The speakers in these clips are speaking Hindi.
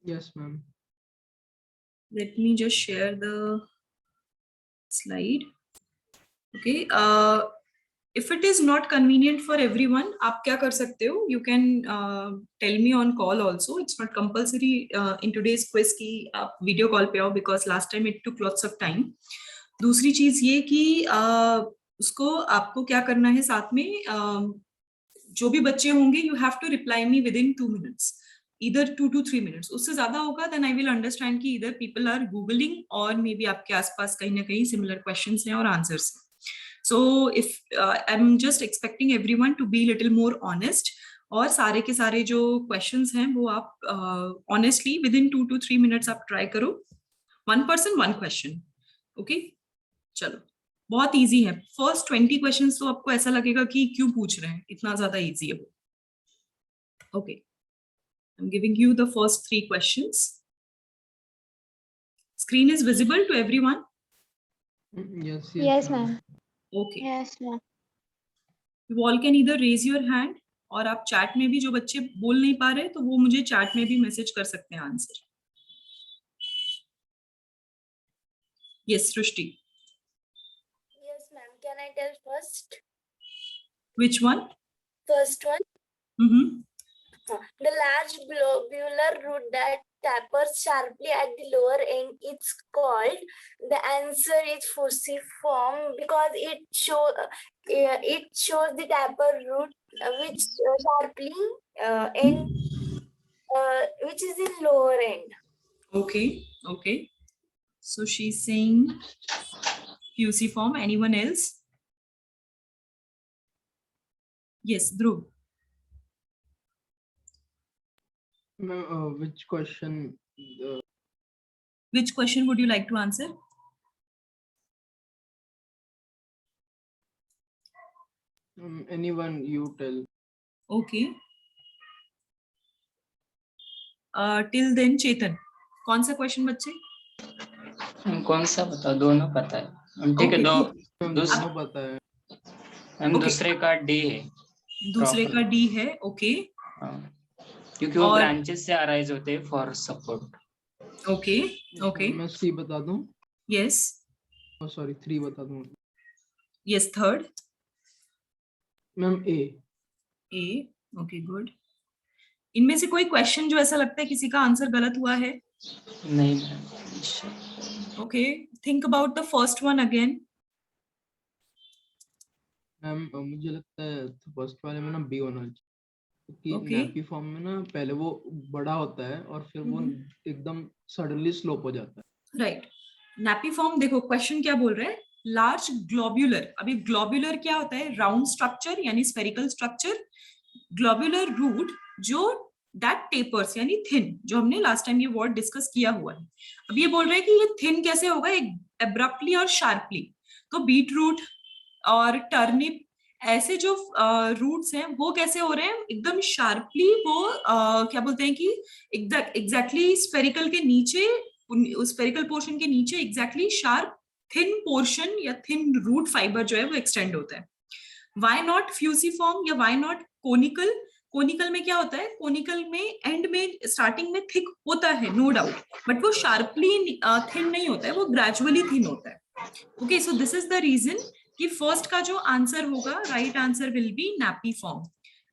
Yes, ma'am. Let me just share the slide. Okay. If it is not convenient for everyone, आप क्या कर सकते हो? You can tell me on call also. It's not compulsory in today's quiz कि आप video call पे आओ because last time it took lots of time. दूसरी चीज ये कि उसको आपको क्या करना है साथ में जो भी बच्चे होंगे you have to reply me within 2 minutes. Either 2 to 3 minutes. उससे ज्यादा होगा then I will understand कि either people are googling और maybe आपके आसपास कहीं ना कहीं similar questions हैं और answers हैं. So if I'm just expecting everyone to be little more honest और सारे के सारे जो questions हैं वो आप honestly within 2 to 3 minutes आप try करो. One person, one question. Okay? चलो बहुत इजी है. फर्स्ट 20 क्वेश्चंस तो आपको ऐसा लगेगा कि क्यों पूछ रहे हैं, इतना ज्यादा इजी है वो. Okay, I am giving you the first 3 questions. Screen is visible to everyone? Yes, Yes, ma'am. ma'am. Okay, Yes, ma'am. You all can either raise your hand और आप चैट में भी जो बच्चे बोल नहीं पा रहे तो वो मुझे चैट में भी मैसेज कर सकते हैं answer. Yes Srishti. Yes, ma'am. Can I tell first? Which one? First one. Hmm. The large globular root that tapers sharply at the lower end, it's called. The answer is fusiform because it shows the taper root which sharply which is in lower end. Okay, okay. So she's saying fusiform. Anyone else? Yes, Dhruv. Ma'am, which question? Which question would you like to answer? Anyone you tell. Okay. Till then, Chetan. कौन सा क्वेश्चन बच्चे? कौन सा पता? दोनों पता है. ठीक है. दोनों पता है. हम दूसरे का डी है. दूसरे का डी है. ओके. क्योंकि वो ब्रांचेस से अराइज होते हैं फॉर सपोर्ट. Okay, okay. मैं सी बता दूं? यस. सॉरी, 3 बता दूं? Yes, third. Ma'am A. A. Okay, good. इनमें से कोई क्वेश्चन जो ऐसा लगता है किसी का आंसर गलत हुआ है? नहीं. Okay, think about the first one again. Ma'am मुझे लगता है फर्स्ट वाले में ना बी होना चाहिए क्योंकि Okay. नैपी फॉर्म में ना पहले वो बड़ा होता है और फिर वो एकदम सडनली स्लोप हो जाता है. राइट. नैपी फॉर्म देखो क्वेश्चन क्या बोल रहा है? Large globular. अभी ग्लोब्यूलर क्या होता है? राउंड स्ट्रक्चर यानी स्फेरिकल स्ट्रक्चर. ग्लोब्यूलर रूट जो दैट टेपर्स यानी थिन, जो हमने लास्ट टाइम ये वर्ड डिस्कस किया हुआ है. अब ये बोल रहे हैं कि ये थिन कैसे होगा? एब्रप्टली और शार्पली. तो बीट रूट और टर्निप ऐसे जो रूट्स हैं वो कैसे हो रहे हैं? एकदम शार्पली वो क्या बोलते हैं कि एग्जैक्टली स्फेरिकल के नीचे, उस स्फेरिकल पोर्शन के नीचे एग्जैक्टली शार्प थिन पोर्शन या थिन रूट फाइबर जो है वो एक्सटेंड होता है. वाई नॉट फ्यूसिफॉर्म या वाई नॉट कोनिकल? कोनिकल में क्या होता है? कोनिकल में एंड में स्टार्टिंग में थिक होता है नो डाउट, बट वो शार्पली थिन नहीं होता है, वो ग्रेजुअली थिन होता है. Okay, so this is the reason कि फर्स्ट का जो आंसर होगा, right answer will be napiform.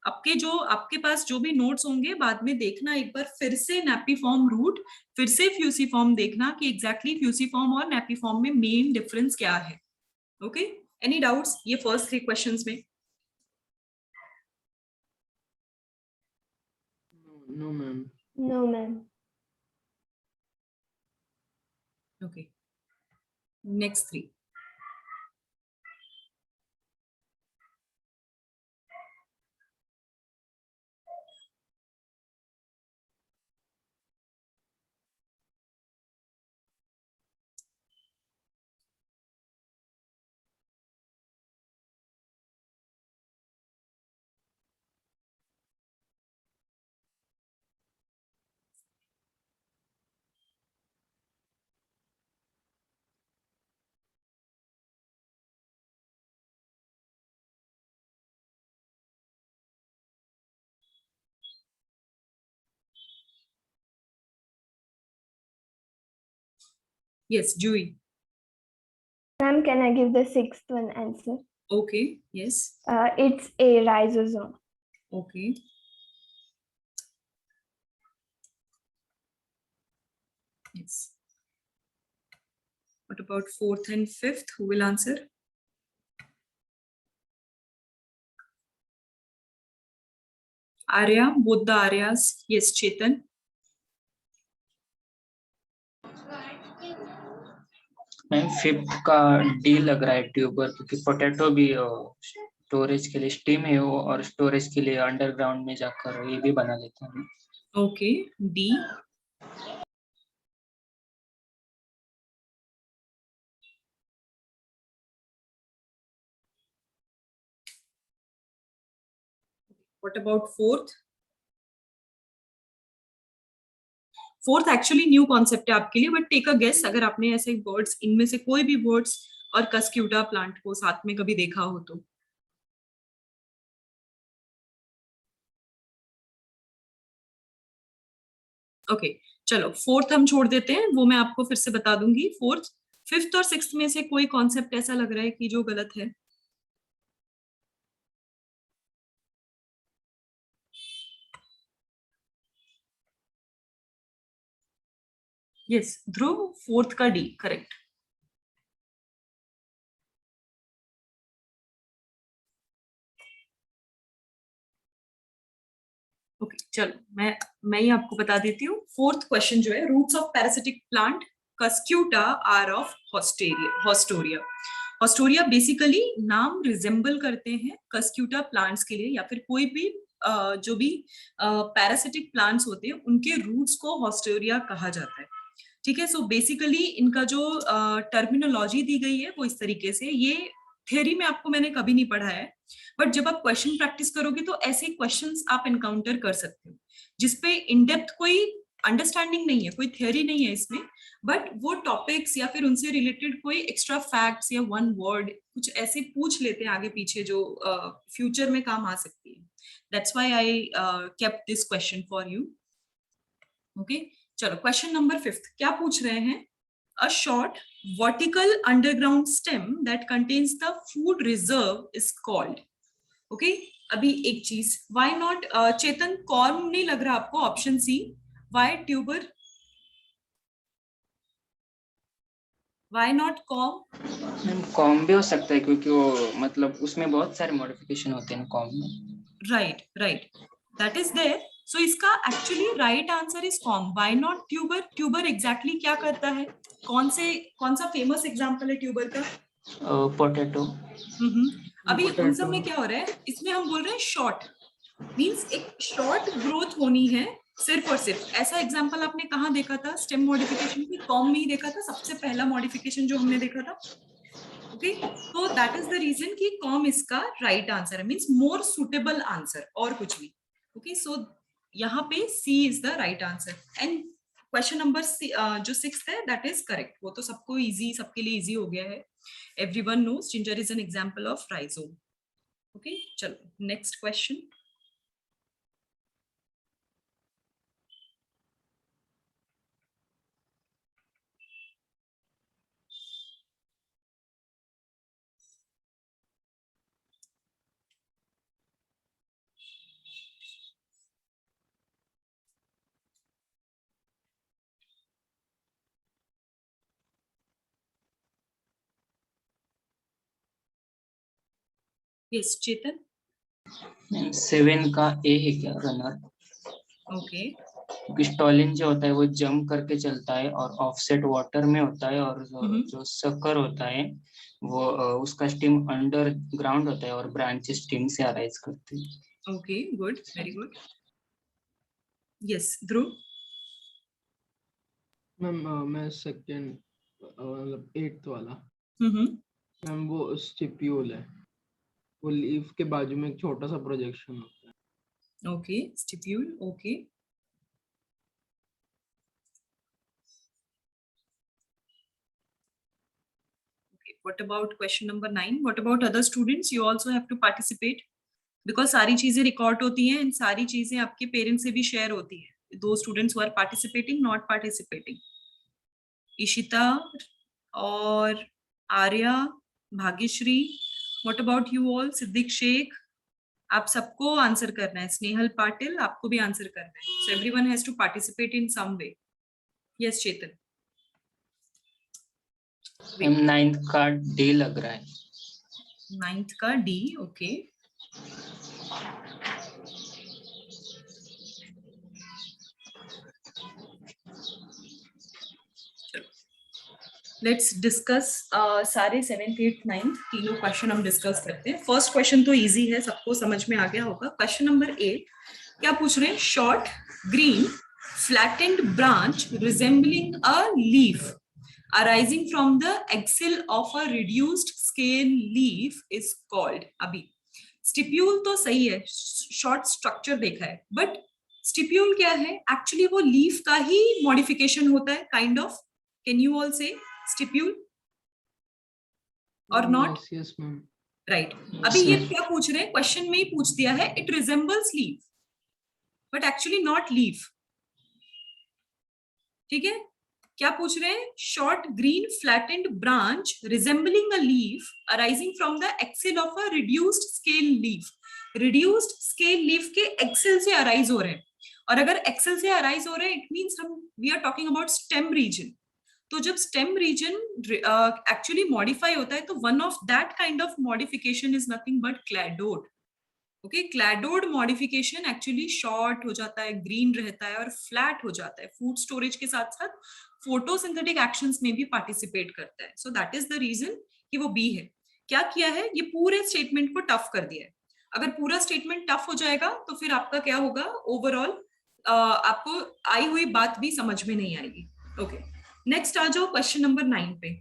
आपके पास जो भी नोट्स होंगे बाद में देखना एक बार फिर से नैपी फॉर्म रूट, फिर से फ्यूसिफॉर्म देखना कि एग्जैक्टली फ्यूसिफॉर्म और नैपी फॉर्म में मेन डिफरेंस क्या है. ओके, एनी डाउट्स ये फर्स्ट 3 क्वेश्चंस में? No ma'am. No, ma'am. Okay, next 3. Yes, Joey. Ma'am, can I give the sixth one answer? Okay, yes. It's a rhizosome. Okay. Yes. What about fourth and fifth? Who will answer? Arya, both the Aryas. Yes, Chetan. Ma'am fifth का डी लग रहा है ट्यूबर, क्योंकि पोटैटो भी स्टोरेज के लिए स्टीम है वो, और स्टोरेज के लिए अंडरग्राउंड में जाकर ये भी बना लेते हैं। Okay, D. What about fourth? Fourth actually new concept है आपके लिए, बट टेक अ गेस अगर आपने ऐसे वर्ड्स, इनमें से कोई भी वर्ड्स और कस्क्यूटा प्लांट को साथ में कभी देखा हो तो। ओके, चलो फोर्थ हम छोड़ देते हैं, वो मैं आपको फिर से बता दूंगी। फोर्थ, फिफ्थ और सिक्स्थ में से कोई कॉन्सेप्ट ऐसा लग रहा है कि जो गलत है? यस, ध्रुव, फोर्थ का डी करेक्ट। ओके, चलो मैं ही आपको बता देती हूँ। फोर्थ क्वेश्चन जो है, roots of parasitic plant Cuscuta are of haustoria. Haustoria basically नाम रिजेंबल करते हैं कस्क्यूटा प्लांट्स के लिए, या फिर कोई भी जो भी पैरासिटिक प्लांट्स होते हैं उनके रूट्स को हॉस्टोरिया कहा जाता है। ठीक है, सो बेसिकली इनका जो टर्मिनोलॉजी दी गई है वो इस तरीके से, ये थ्योरी में आपको मैंने कभी नहीं पढ़ा है, बट जब आप क्वेश्चन प्रैक्टिस करोगे तो ऐसे क्वेश्चंस आप एनकाउंटर कर सकते हो जिसपे इन डेप्थ कोई अंडरस्टैंडिंग नहीं है, कोई थ्योरी नहीं है इसमें, बट वो टॉपिक्स या फिर उनसे रिलेटेड कोई एक्स्ट्रा फैक्ट्स या वन वर्ड कुछ ऐसे पूछ लेते हैं आगे पीछे जो फ्यूचर में काम आ सकती है। That's why I kept this question for you. Okay, चलो क्वेश्चन नंबर फिफ्थ क्या पूछ रहे हैं? A short vertical underground stem that contains the food reserve is called. Okay, अभी एक चीज, why not चेतन, कॉर्म नहीं लग रहा आपको? Option C, why tuber? Why not corm? Corm भी हो सकता है, क्योंकि वो मतलब उसमें बहुत सारे मॉडिफिकेशन होते हैं कॉम में। Right, that is there. So इसका actually right answer is corm. Why not tuber? Tuber exactly क्या करता है? कौन सा फेमस एग्जांपल है ट्यूबर का? पोटैटो। अभी उन सब में क्या हो रहा है, इसमें हम बोल रहे हैं शॉर्ट, मींस एक शॉर्ट ग्रोथ होनी है सिर्फ और सिर्फ। ऐसा एग्जांपल आपने कहाँ देखा था स्टेम मॉडिफिकेशन की? कॉम में ही देखा था, सबसे पहला मॉडिफिकेशन जो हमने देखा था। ओके, तो दैट इज द रीजन कि कॉम इसका राइट आंसर है, मींस मोर सुटेबल आंसर, और कुछ भी। ओके, सो यहाँ पे C is the right answer, and question number जो सिक्स्थ है दैट इज करेक्ट। वो तो सबको इजी, सबके लिए इजी हो गया है। Everyone knows ginger is an example of rhizome. Okay, चलो नेक्स्ट क्वेश्चन। यस चेतन। 7 का ए है क्या, रनर? ओके, क्योंकि स्टॉलिन जो होता है वो जंप करके चलता है और ऑफसेट वाटर में होता है, और जो सकर होता है वो उसका स्टीम अंडर ग्राउंड होता है और ब्रांचेस स्टीम से अराइज करते हैं। Okay, good, very good. Yes Dhruv. Ma'am मैं सेकंड मतलब 8th वाला मैम, वो स्टिप्यूल है, वो लीफ के बाजू में एक छोटा सा प्रोजेक्शन होता है। Okay, stipule. Okay, what about question number 9? What about other students? You also have to participate because सारी चीजें रिकॉर्ड होती हैं, and सारी चीजें आपके पेरेंट्स से भी शेयर होती हैं। Those students who are participating, not participating. Ishita और Arya, Bhagyashree, what about you all? Siddique Shaikh, आप सबको आंसर करना है। स्नेहल पाटिल, आपको भी आंसर करना है। So everyone has to participate in some way. Yes Chetan. 9th का डी लग रहा है। 9th का डी, ओके। लेट्स डिस्कस सारे 7th 8th 9th तीनों क्वेश्चन हम डिस्कस करते हैं। फर्स्ट क्वेश्चन तो इजी है, सबको समझ में आ गया होगा। क्वेश्चन नंबर 8 क्या पूछ रहे हैं? Short green flattened branch resembling a leaf arising from the axil of a reduced scale leaf is called। अभी स्टिप्यूल तो सही है, शॉर्ट स्ट्रक्चर देखा है, बट स्टिप्यूल क्या है? एक्चुअली वो लीफ का ही मॉडिफिकेशन होता है, kind of. Can you all से स्टिप्यूल और नॉट? Yes, ma'am. राइट। अभी ये क्या पूछ रहे हैं? क्वेश्चन में ही पूछ दिया है, it resembles leaf but actually not leaf. ठीक है, क्या पूछ रहे हैं? Short green flattened branch resembling a leaf arising from the axil of a reduced scale leaf. Reduced scale leaf के एक्सिल से अराइज हो रहे हैं, और अगर एक्सिल से अराइज हो रहे हैं, it means we are talking about stem region. तो जब स्टेम रीजन एक्चुअली मॉडिफाई होता है, तो one of that kind of modification is nothing but cladode. Okay, cladode modification actually short हो जाता है, ग्रीन रहता है और फ्लैट हो जाता है। फूड स्टोरेज के साथ साथ फोटोसिंथेटिक एक्शंस में भी पार्टिसिपेट करता है। So that is the reason कि वो बी है। क्या किया है? ये पूरे स्टेटमेंट को टफ कर दिया है। अगर पूरा स्टेटमेंट टफ हो जाएगा तो फिर आपका क्या होगा? ओवरऑल आपको आई हुई बात भी समझ में नहीं आएगी। ओके, नेक्स्ट आ जाओ क्वेश्चन नंबर 9 पे।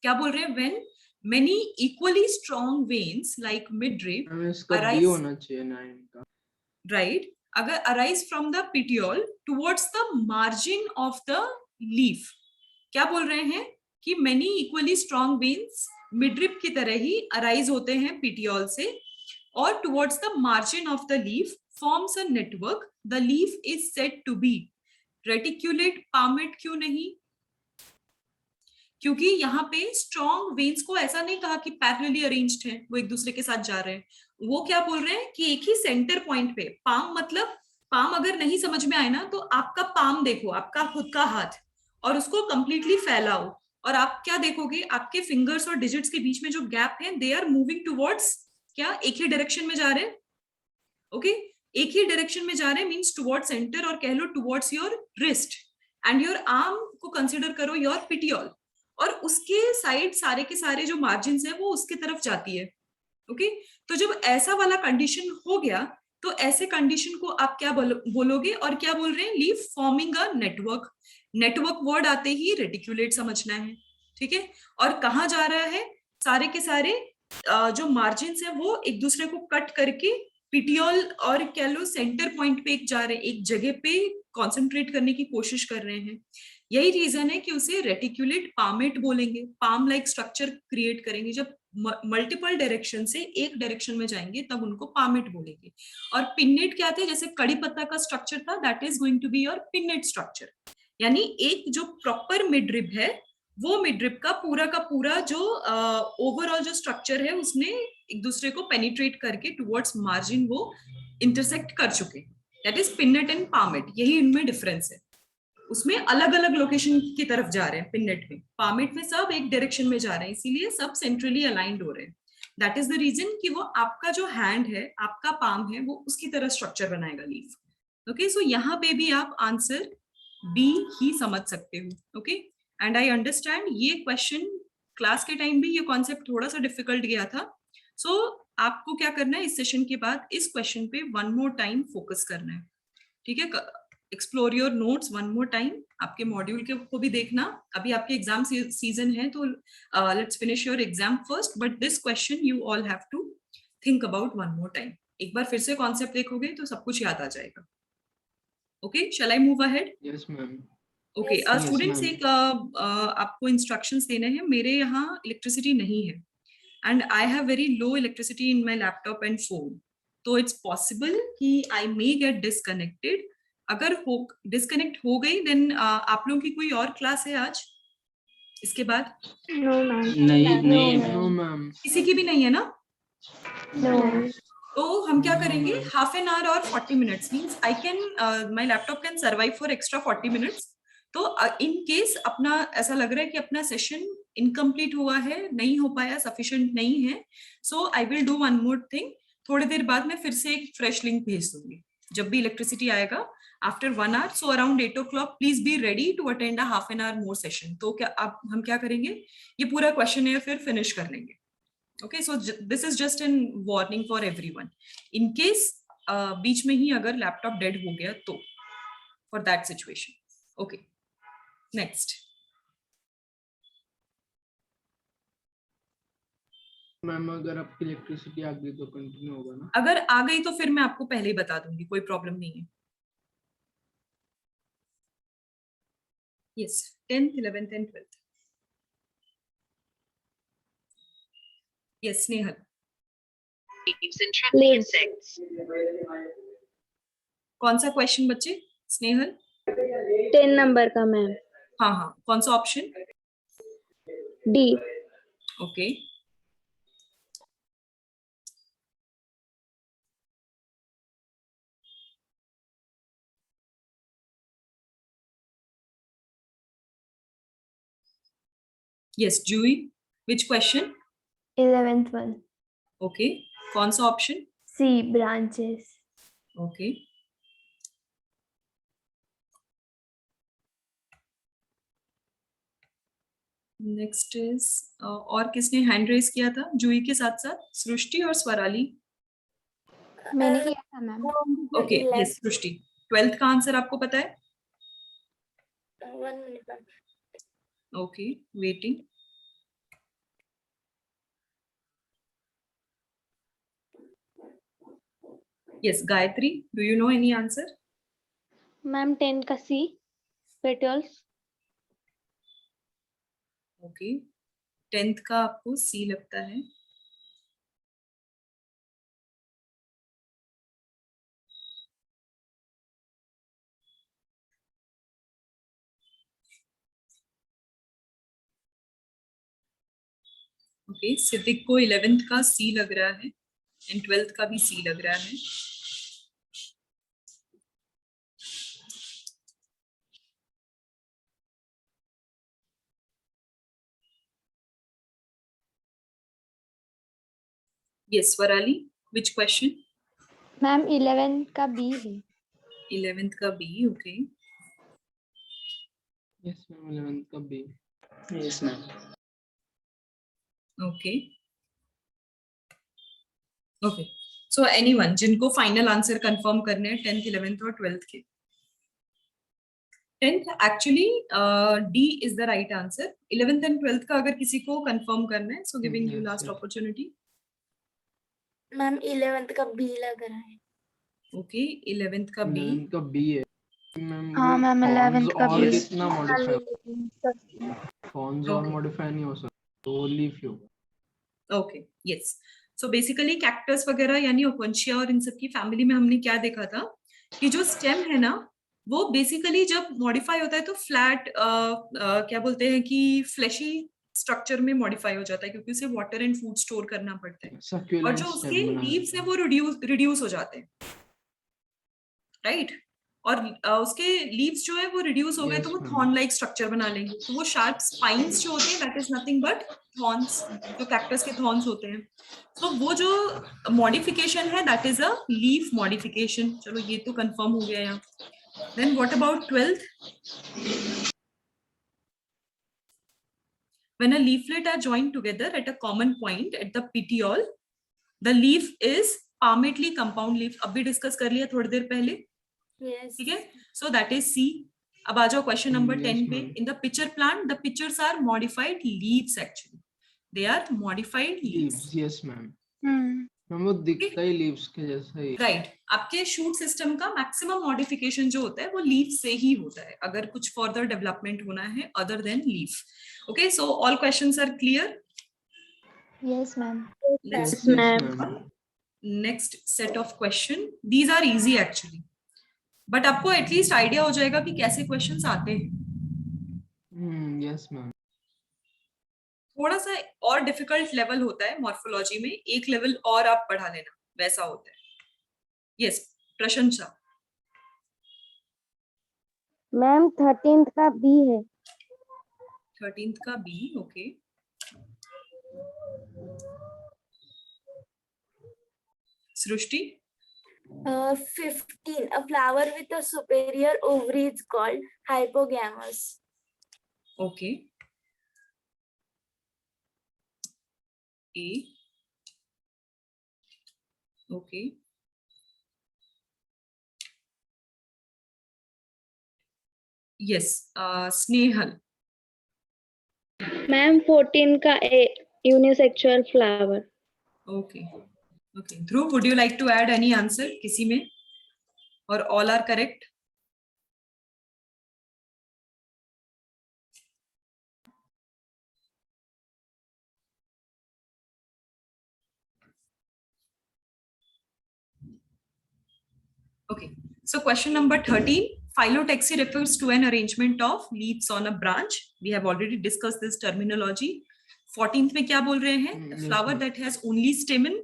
क्या बोल रहे हैं? When many equally strong veins like midrib इसका arise, B होना चाहिए 9 का। right, अगर arise from the petiole towards the margin of the leaf। क्या बोल रहे हैं? कि many equally strong veins midrib की तरह ही arise होते हैं petiole से, और towards the margin of the leaf forms a network। The leaf is said to be reticulate palmate। क्यों नहीं? क्योंकि यहाँ पे स्ट्रॉन्ग वेन्स को ऐसा नहीं कहा कि पैरेलली अरेंज्ड है, वो एक दूसरे के साथ जा रहे हैं। वो क्या बोल रहे हैं कि एक ही सेंटर पॉइंट पे पाम, मतलब पाम अगर नहीं समझ में आए ना, तो आपका पाम देखो, आपका खुद का हाथ, और उसको कंप्लीटली फैलाओ, और आप क्या देखोगे? आपके फिंगर्स और डिजिट्स के बीच में जो गैप है, दे आर मूविंग टुवर्ड्स क्या? एक ही डायरेक्शन में जा रहे हैं। ओके, एक ही डायरेक्शन में जा रहे हैं मींस टुवर्ड्स सेंटर, और कह लो towards your wrist, and your arm को कंसिडर करो योर पिटियोल, और उसके साइड सारे के सारे जो मार्जिन है वो उसके तरफ जाती है। ओके, तो जब ऐसा वाला कंडीशन हो गया, तो ऐसे कंडीशन को आप क्या बोलोगे? और क्या बोल रहे हैं? Leaf forming a network. Network word आते ही रेटिकुलेट समझना है। ठीक है, और कहाँ जा रहा है? सारे के सारे जो मार्जिन है वो एक दूसरे को कट करके पिटियोल और कह लो सेंटर पॉइंट पे एक जा रहे हैं, एक जगह पे कॉन्सेंट्रेट करने की कोशिश कर रहे हैं। यही रीजन है कि उसे रेटिकुलेट पामेट बोलेंगे। पाम लाइक स्ट्रक्चर क्रिएट करेंगे। जब मल्टीपल डायरेक्शन से एक डायरेक्शन में जाएंगे तब उनको पामेट बोलेंगे। और पिन्नेट क्या थे? जैसे कड़ी पत्ता का स्ट्रक्चर था, that is going to be your pinnate structure. यानी एक जो प्रॉपर मिडरिब है, वो मिडरिब का पूरा जो ओवरऑल जो स्ट्रक्चर है, उसने एक दूसरे को पेनिट्रेट करके टुवर्ड्स मार्जिन वो इंटरसेक्ट कर चुके। That is pennate and palmate. यही इनमें डिफरेंस है। उसमें अलग अलग लोकेशन की तरफ जा रहे हैं। पिन्नेट में, पामेट में सब एक डायरेक्शन में जा रहे हैं, इसीलिए सब सेंट्रली अलाइंड हो रहे हैं। दैट इज द रीजन कि वो आपका जो हैंड है, आपका पाम है, वो उसकी तरह स्ट्रक्चर बनाएगा लीफ। ओके, सो यहाँ पे भी आप आंसर बी ही समझ सकते हो। ओके, एंड आई अंडरस्टैंड ये क्वेश्चन क्लास के टाइम भी ये कॉन्सेप्ट थोड़ा सा डिफिकल्ट गया था। सो आपको क्या करना है? इस सेशन के बाद इस क्वेश्चन पे वन मोर टाइम फोकस करना है। ठीक है, explore your notes one more time. आपके मॉड्यूल के को भी देखना। अभी आपके एग्जाम सीजन है, तो let's finish your exam first, but this question you all have to think about one more time. एक बार फिर से कॉन्सेप्ट देखोगे तो सब कुछ याद आ जाएगा। Okay, shall I move ahead? Yes ma'am. Okay, students, एक आपको इंस्ट्रक्शंस देने हैं। मेरे यहाँ इलेक्ट्रिसिटी नहीं है, and I have very low electricity in my laptop and phone, तो इट्स पॉसिबल कि आई मे गेट डिसकनेक्टेड। अगर हो डिस्कनेक्ट हो गई देन आप लोगों की कोई और क्लास है आज इसके बाद? No, ma'am. नहीं No, नहीं नो ma'am. मैम। किसी की भी नहीं है ना? No. तो हम क्या No, करेंगे, ma'am. हाफ एन आवर और 40 minutes means I can my laptop can survive for extra 40 minutes. तो इन केस अपना ऐसा लग रहा है कि अपना सेशन इनकम्प्लीट हुआ है, नहीं हो पाया, सफिशिएंट नहीं है, so I will do one more thing. थोड़ी देर बाद मैं फिर से एक फ्रेश लिंक भेज दूंगी जब भी इलेक्ट्रिसिटी आएगा after 1 hour। So around 8 o'clock please be ready to attend a half an hour more session. तो क्या आप हम क्या करेंगे, ये पूरा क्वेश्चन है फिर फिनिश कर लेंगे। Okay, so this is just an warning for everyone. In case बीच में ही अगर लैपटॉप डेड हो गया तो for that situation. Okay, next. Ma'am अगर आपकी इलेक्ट्रिसिटी आ गई तो कंटिन्यू होगा ना? अगर आ गई तो फिर मैं आपको पहले ही बता दूंगी, कोई प्रॉब्लम नहीं है। Yes, 10th, 11th and 12th. Yes, Snehal. Leaves. कौन सा क्वेश्चन बच्चे? स्नेहल 10 number का मैम. हाँ हाँ, कौन सा option? D. Okay yes Juhi, which question? 11th one. Okay, कौन सा option? C. Branches. Okay next is और किसने हैंड रेज किया था जूही के साथ साथ? सृष्टि और स्वराली। मैंने किया था मैम. ओके यस सृष्टि, 12th का आंसर आपको पता है? 1 minute, ma'am. Okay waiting. Yes Gayatri, do you know any answer? Ma'am 10 का C. Petals. ओके 10th का आपको सी लगता है। ओके सिद्दिक को 11th का सी लग रहा है एंड 12th का भी सी लग रहा है। Yes Swarali, which question? Ma'am 11 का B है. 11th का B. Okay yes ma'am 11th का B. Yes ma'am. Okay okay so anyone जिनको फाइनल आंसर कंफर्म करने हैं 10th 11th और 12th के? 10th actually D is the right answer. 11th and 12th का अगर किसी को कंफर्म करना है so giving you Yes, last yes. Opportunity. Ma'am 11th का B लग रहा है। ओके 11th का बी। 11th का बी है मैम। हाँ मैम 11th का और B. कितना मॉडिफाई, फॉन्स और Okay. मॉडिफाई नहीं हो सकता, तो लीफ ही होगा। Okay yes so basically cactus वगैरह यानी ओकोन्शिया और इन सब की फैमिली में हमने क्या देखा था कि जो स्टेम है ना वो बेसिकली जब मॉडिफाई होता है तो फ्लैट क्या बोलते हैं कि फ्लैशी स्ट्रक्चर में मॉडिफाई हो जाता है क्योंकि उसे वाटर एंड फूड स्टोर करना पड़ता है और सक्यूलेंट जो उसके स्टेम बनाना लीव्स हैं वो रिड्यूस हो जाते हैं राइट और उसके लीव्स जो है वो रिड्यूस हो गए तो वो Yes, थॉर्न लाइक स्ट्रक्चर बना लेंगे तो वो शार्प स्पाइंस जो होते हैं that is nothing but thorns जो कैक्टस के थॉर्न्स होते हैं तो वो जो मॉडिफिकेशन है that is a leaf modification. चलो ये तो कंफर्म हो गया यहाँ। Then what about 12th? When a leaflet are joined together at a common point at the petiole, the leaf is palmately compound leaf। अभी डिस्कस कर लिया थोड़ी देर पहले, Yes. ठीक है? So that is C। अब आ जाओ क्वेश्चन नंबर 10 पे। ma'am. In the pitcher plant, the pitchers are modified leaves actually. They are modified leaves. Leaves. Yes ma'am. Ma'am वो दिखता ही लीव्स के जैसा ही। राइट आपके शूट सिस्टम का मैक्सिमम मॉडिफिकेशन जो होता है वो लीफ से ही होता है अगर कुछ फर्दर डेवलपमेंट होना है other than leaf. Okay so all questions are clear? Yes ma'am. Let's Yes, ma'am. next set of question. These are easy actually. But आपको एटलीस्ट आइडिया हो जाएगा कि कैसे क्वेश्चंस आते हैं. Yes ma'am. थोड़ा सा और डिफिकल्ट लेवल होता है मॉर्फोलॉजी में, एक लेवल और आप बढ़ा लेना, वैसा होता है. यस, प्रशंसा. मैम 13th का बी है. 13th का B. Okay. Srishti. 15. A flower with a superior ovary is called hypogamous. Okay. A. Okay. Yes, Snehal. Ma'am 14 का A, unisexual flower. Okay. Okay. Dhruv, would you like to add any answer किसी में, और all are correct? Okay, so question number 13. Phyllotaxy refers to an arrangement of leaves on a branch. We have already discussed this terminology. 14th में क्या बोल रहे हैं? A flower that has only stamen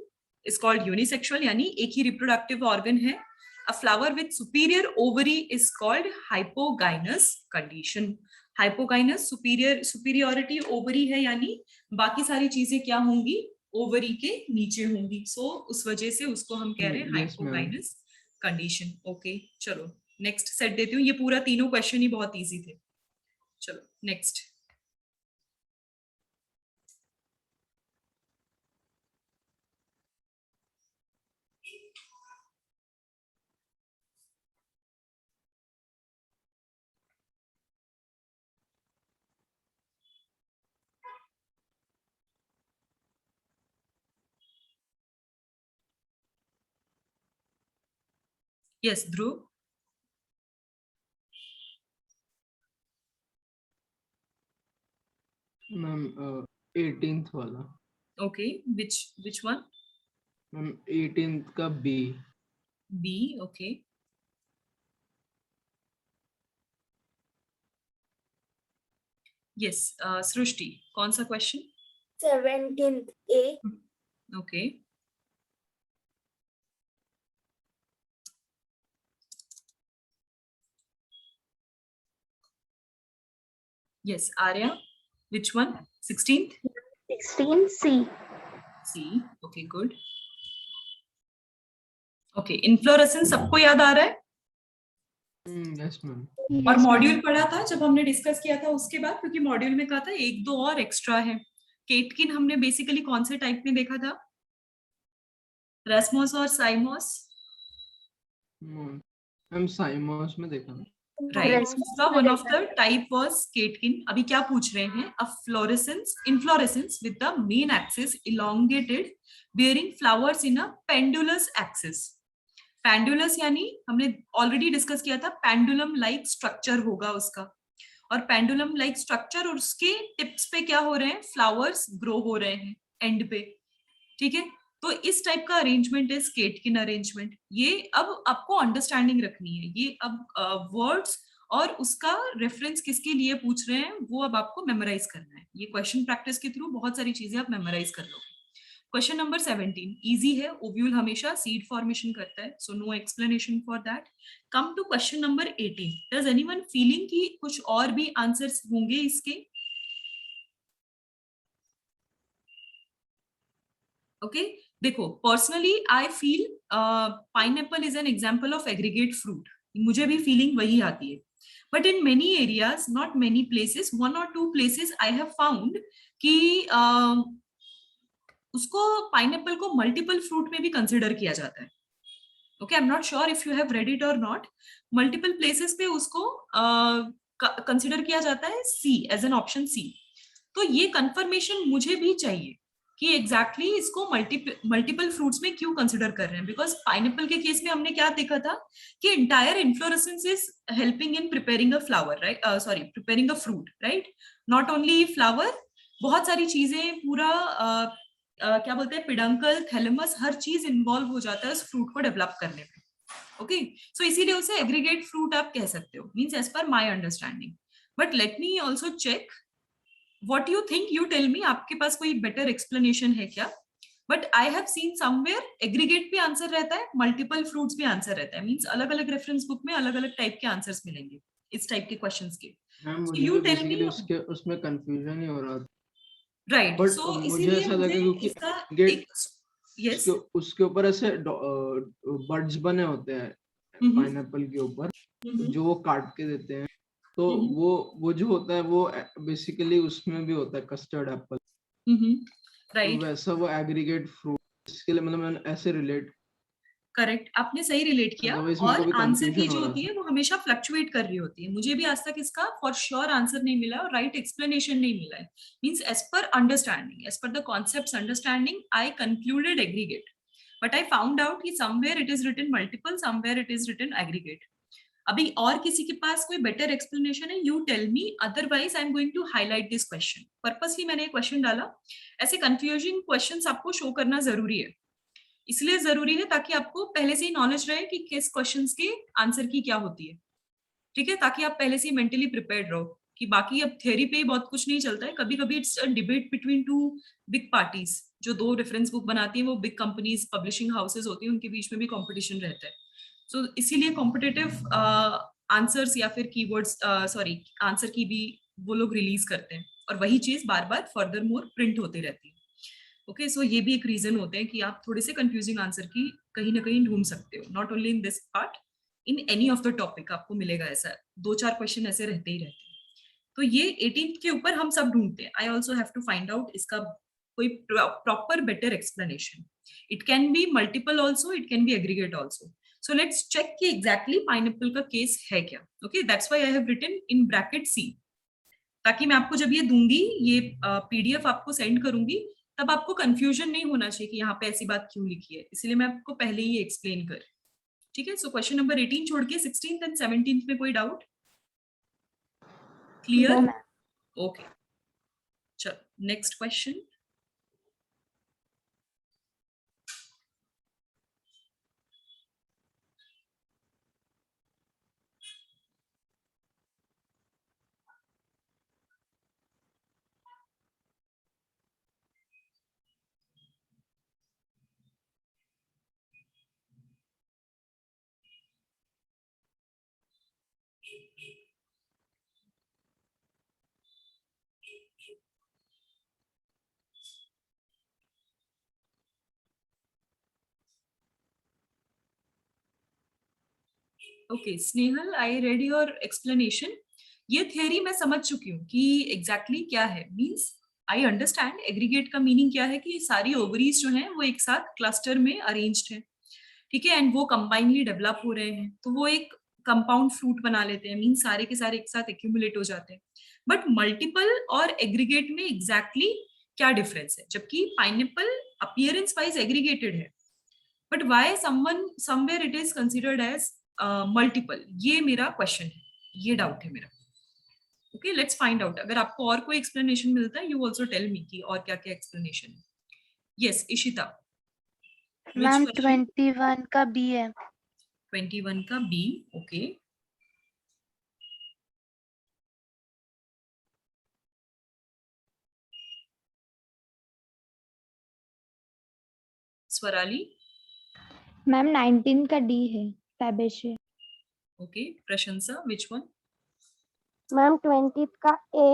is called unisexual, यानी एक ही reproductive organ है. A flower with superior ovary is called hypogynous condition. Hypogynous, superiority ovary है, यानी बाकी सारी चीजें क्या होंगी? ओवरी के नीचे होंगी. So उस वजह से उसको हम कह रहे हैं hypogynous कंडीशन. ओके, चलो नेक्स्ट सेट देती हूँ. ये पूरा तीनों क्वेश्चन ही बहुत इजी थे. चलो next. Yes, Dhruv. Ma'am 18th वाला. Okay, which one? Ma'am 18th का बी. बी. ओके. यस, सृष्टि, कौन सा question? 17th A. Okay. Yes, Arya, which one? 16th? 16 C. C. Okay, good. Okay, inflorescence सबको याद आ रहा है? Yes ma'am. और मॉड्यूल पढ़ा था जब हमने डिस्कस किया था उसके बाद, क्योंकि मॉड्यूल में कहा था एक दो और एक्स्ट्रा है. केटकिन हमने बेसिकली कौन से टाइप में देखा था? रेस्मोस और साइमोस? मैम साइमोस में देखा ना. Right. So one of the type was catkin. अभी क्या पूछ रहे हैं? A inflorescence with the main axis elongated, bearing flowers in a pendulous axis. Pendulous यानी हमने ऑलरेडी डिस्कस किया था, पेंडुलम लाइक स्ट्रक्चर होगा उसका, और पेंडुलम लाइक स्ट्रक्चर, और उसके टिप्स पे क्या हो रहे हैं? फ्लावर्स ग्रो हो रहे हैं एंड पे. ठीक है, तो इस टाइप का अरेंजमेंट है केटकिन अरेंजमेंट. ये अब आपको अंडरस्टैंडिंग रखनी है. ये अब वर्ड्स और उसका रेफरेंस किसके लिए पूछ रहे हैं वो अब आपको मेमोराइज करना है. ये क्वेश्चन प्रैक्टिस के थ्रू बहुत सारी चीजें आप मेमोराइज कर लोगे. क्वेश्चन नंबर 17 इजी है. ओव्यूल हमेशा सीड फॉर्मेशन करता है, so no explanation for that. Come to question number 18. Does anyone feeling कि कुछ और भी आंसर्स होंगे इसके? ओके, देखो, personally I feel pineapple is an example of aggregate fruit. मुझे भी फीलिंग वही आती है. But in many areas, not many places, 1 or 2 places I have found कि उसको पाइनएप्पल को मल्टीपल फ्रूट में भी कंसिडर किया जाता है. Okay, I am not sure if you have read it और नॉट. मल्टीपल प्लेसेस पे उसको कंसिडर किया जाता है सी, एज एन ऑप्शन सी. तो ये कंफर्मेशन मुझे भी चाहिए कि एग्जैक्टली इसको मल्टीपल फ्रूट्स में क्यों कंसिडर कर रहे हैं. बिकॉज पाइनएप्पल के केस में हमने क्या देखा था कि entire inflorescence is helping in preparing a flower, right, sorry, preparing a fruit, right. Not only flower, बहुत सारी चीजें, पूरा क्या बोलते हैं, पिडंकल, थैलेमस, हर चीज इन्वॉल्व हो जाता है उस फ्रूट को डेवलप करने में. ओके, सो इसीलिए उसे एग्रीगेट फ्रूट आप कह सकते हो, मींस एज पर my understanding. But let me also check what you think. You tell me, आपके पास कोई बेटर एक्सप्लेनेशन है क्या? But I have seen somewhere aggregate भी आंसर रहता है, मल्टीपल फ्रूट्स भी आंसर रहता है, मींस अलग अलग रेफरेंस बुक में अलग अलग टाइप के आंसर्स मिलेंगे इस टाइप के क्वेश्चंस के. मैम So मुझे you भी tell me. बेसिकली उसके उसमें कंफ्यूजन ही हो रहा था, राइट, बट सो मुझे इसीलिए ऐसा मुझे लगा क्योंकि इसका गेट एक, यस, उसके ऊपर ऐसे बर्ड्स बने होते हैं पाइनएप्पल के ऊपर, जो वो काट के देते हैं, तो वो जो होता है वो बेसिकली उसमें भी होता है कस्टर्ड एप्पल, तो राइट, वैसा वो एग्रीगेट फ्रूट, इसके लिए मतलब मैंने ऐसे रिलेट, करेक्ट, आपने सही रिलेट किया. अदरवाइज मेरे और को भी आंसर की कंफ्यूजन हो जो रहा होती था. है वो हमेशा फ्लक्चुएट कर रही होती है. मुझे भी आज तक इसका फॉर श्योर आंसर नहीं मिला और राइट एक्सप्लेनेशन नहीं मिला है. Means as per understanding, as per the concepts understanding, I concluded aggregate, but I found out कि somewhere it is written multiple, somewhere it is written aggregate. अभी और किसी के पास कोई बेटर एक्सप्लेनेशन है? You tell me, otherwise I am going to highlight this question. Purposely मैंने क्वेश्चन डाला, ऐसे कंफ्यूजिंग क्वेश्चंस आपको शो करना जरूरी है. इसलिए जरूरी है ताकि आपको पहले से ही नॉलेज रहे कि किस क्वेश्चंस के आंसर की क्या होती है. ठीक है, ताकि आप पहले से ही मेंटली प्रिपेयर्ड रहो. कि बाकी अब थ्योरी पे ही बहुत कुछ नहीं चलता है, कभी कभी it's a debate between two big parties. जो दो रेफरेंस बुक बनाती है वो बिग कंपनीज, पब्लिशिंग हाउसेज होती है, उनके बीच में भी कंपटीशन रहता है. सो इसीलिए कॉम्पिटिटिव आंसर्स या फिर कीवर्ड्स, सॉरी, आंसर की भी वो लोग रिलीज करते हैं, और वही चीज बार बार फर्दर मोर प्रिंट होती रहती है. ओके, सो ये भी एक रीजन होते हैं कि आप थोड़े से कंफ्यूजिंग आंसर की कहीं ना कहीं ढूंढ सकते हो. Not only in this part, in any of the topic आपको मिलेगा ऐसा, 2-4 क्वेश्चन ऐसे रहते ही रहते हैं. तो ये 18th के ऊपर हम सब ढूंढते हैं. I also have to find out इसका कोई proper better explanation. It can be multiple also, it can be aggregate also. So let's check कि एग्जैक्टली पाइनएप्पल का केस है क्या. Okay, that's why I have written in bracket C, ताकि मैं आपको जब ये दूंगी, ये पीडीएफ आपको सेंड करूंगी, तब आपको कंफ्यूजन नहीं होना चाहिए कि यहाँ पे ऐसी बात क्यों लिखी है. इसलिए मैं आपको पहले ही एक्सप्लेन कर. ठीक है, सो क्वेश्चन नंबर 18 छोड़ के 16th एंड 17th में कोई डाउट? क्लियर? ओके, चलो next question. Okay Snehal, I read your explanation. ये थियरी मैं समझ चुकी हूँ कि एग्जैक्टली क्या है. मीन्स आई अंडरस्टैंड एग्रीगेट का मीनिंग क्या है, कि सारी ओवरीज जो हैं वो एक साथ क्लस्टर में अरेंज्ड है. ठीक है, एंड वो कंबाइनली डेवलप हो रहे हैं, तो वो एक कंपाउंड फ्रूट बना लेते हैं. मीन्स सारे के सारे एक साथ एक्यूमुलेट हो जाते हैं. बट मल्टीपल और एग्रीगेट में एग्जैक्टली क्या डिफरेंस है? जबकि पाइनएप्पल अपीयरेंस वाइज एग्रीगेटेड है, but why somewhere it is considered as multiple? ये मेरा क्वेश्चन है, ये डाउट है मेरा. Okay, let's find out. अगर आपको और कोई एक्सप्लेनेशन मिलता है, यू आल्सो टेल मी कि और क्या क्या एक्सप्लेनेशन है. यस इशिता. मैम 21 का बी है. 21 का बी. ओके, स्वराली. मैम 19 का डी है, फैबेशे. ओके, प्रशंसा, विच वन? मैम 20th का ए.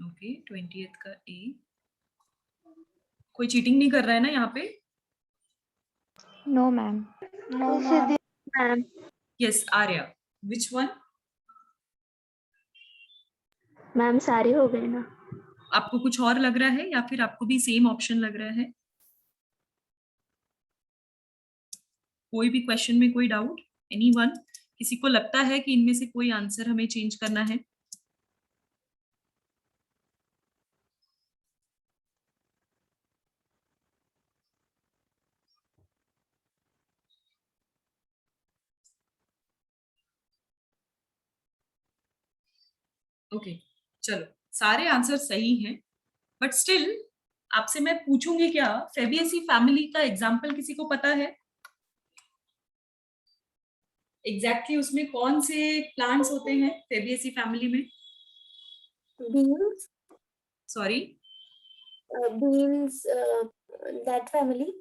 ओके, 20th का ए. कोई चीटिंग नहीं कर रहा है ना यहाँ पे? No ma'am. No ma'am. Yes Arya, which one? Ma'am सारे हो गए ना. आपको कुछ और लग रहा है या फिर आपको भी सेम ऑप्शन लग रहा है? कोई भी क्वेश्चन में कोई डाउट? एनीवन? किसी को लगता है कि इनमें से कोई आंसर हमें चेंज करना है? ओके, चलो सारे आंसर सही हैं, बट स्टिल आपसे मैं पूछूंगी क्या, फेबिएसी फैमिली का एग्जाम्पल किसी को पता है? एग्जैक्टली उसमें कौन से प्लांट्स होते हैं फेबिएसी फैमिली में? Beans, sorry, beans, that family.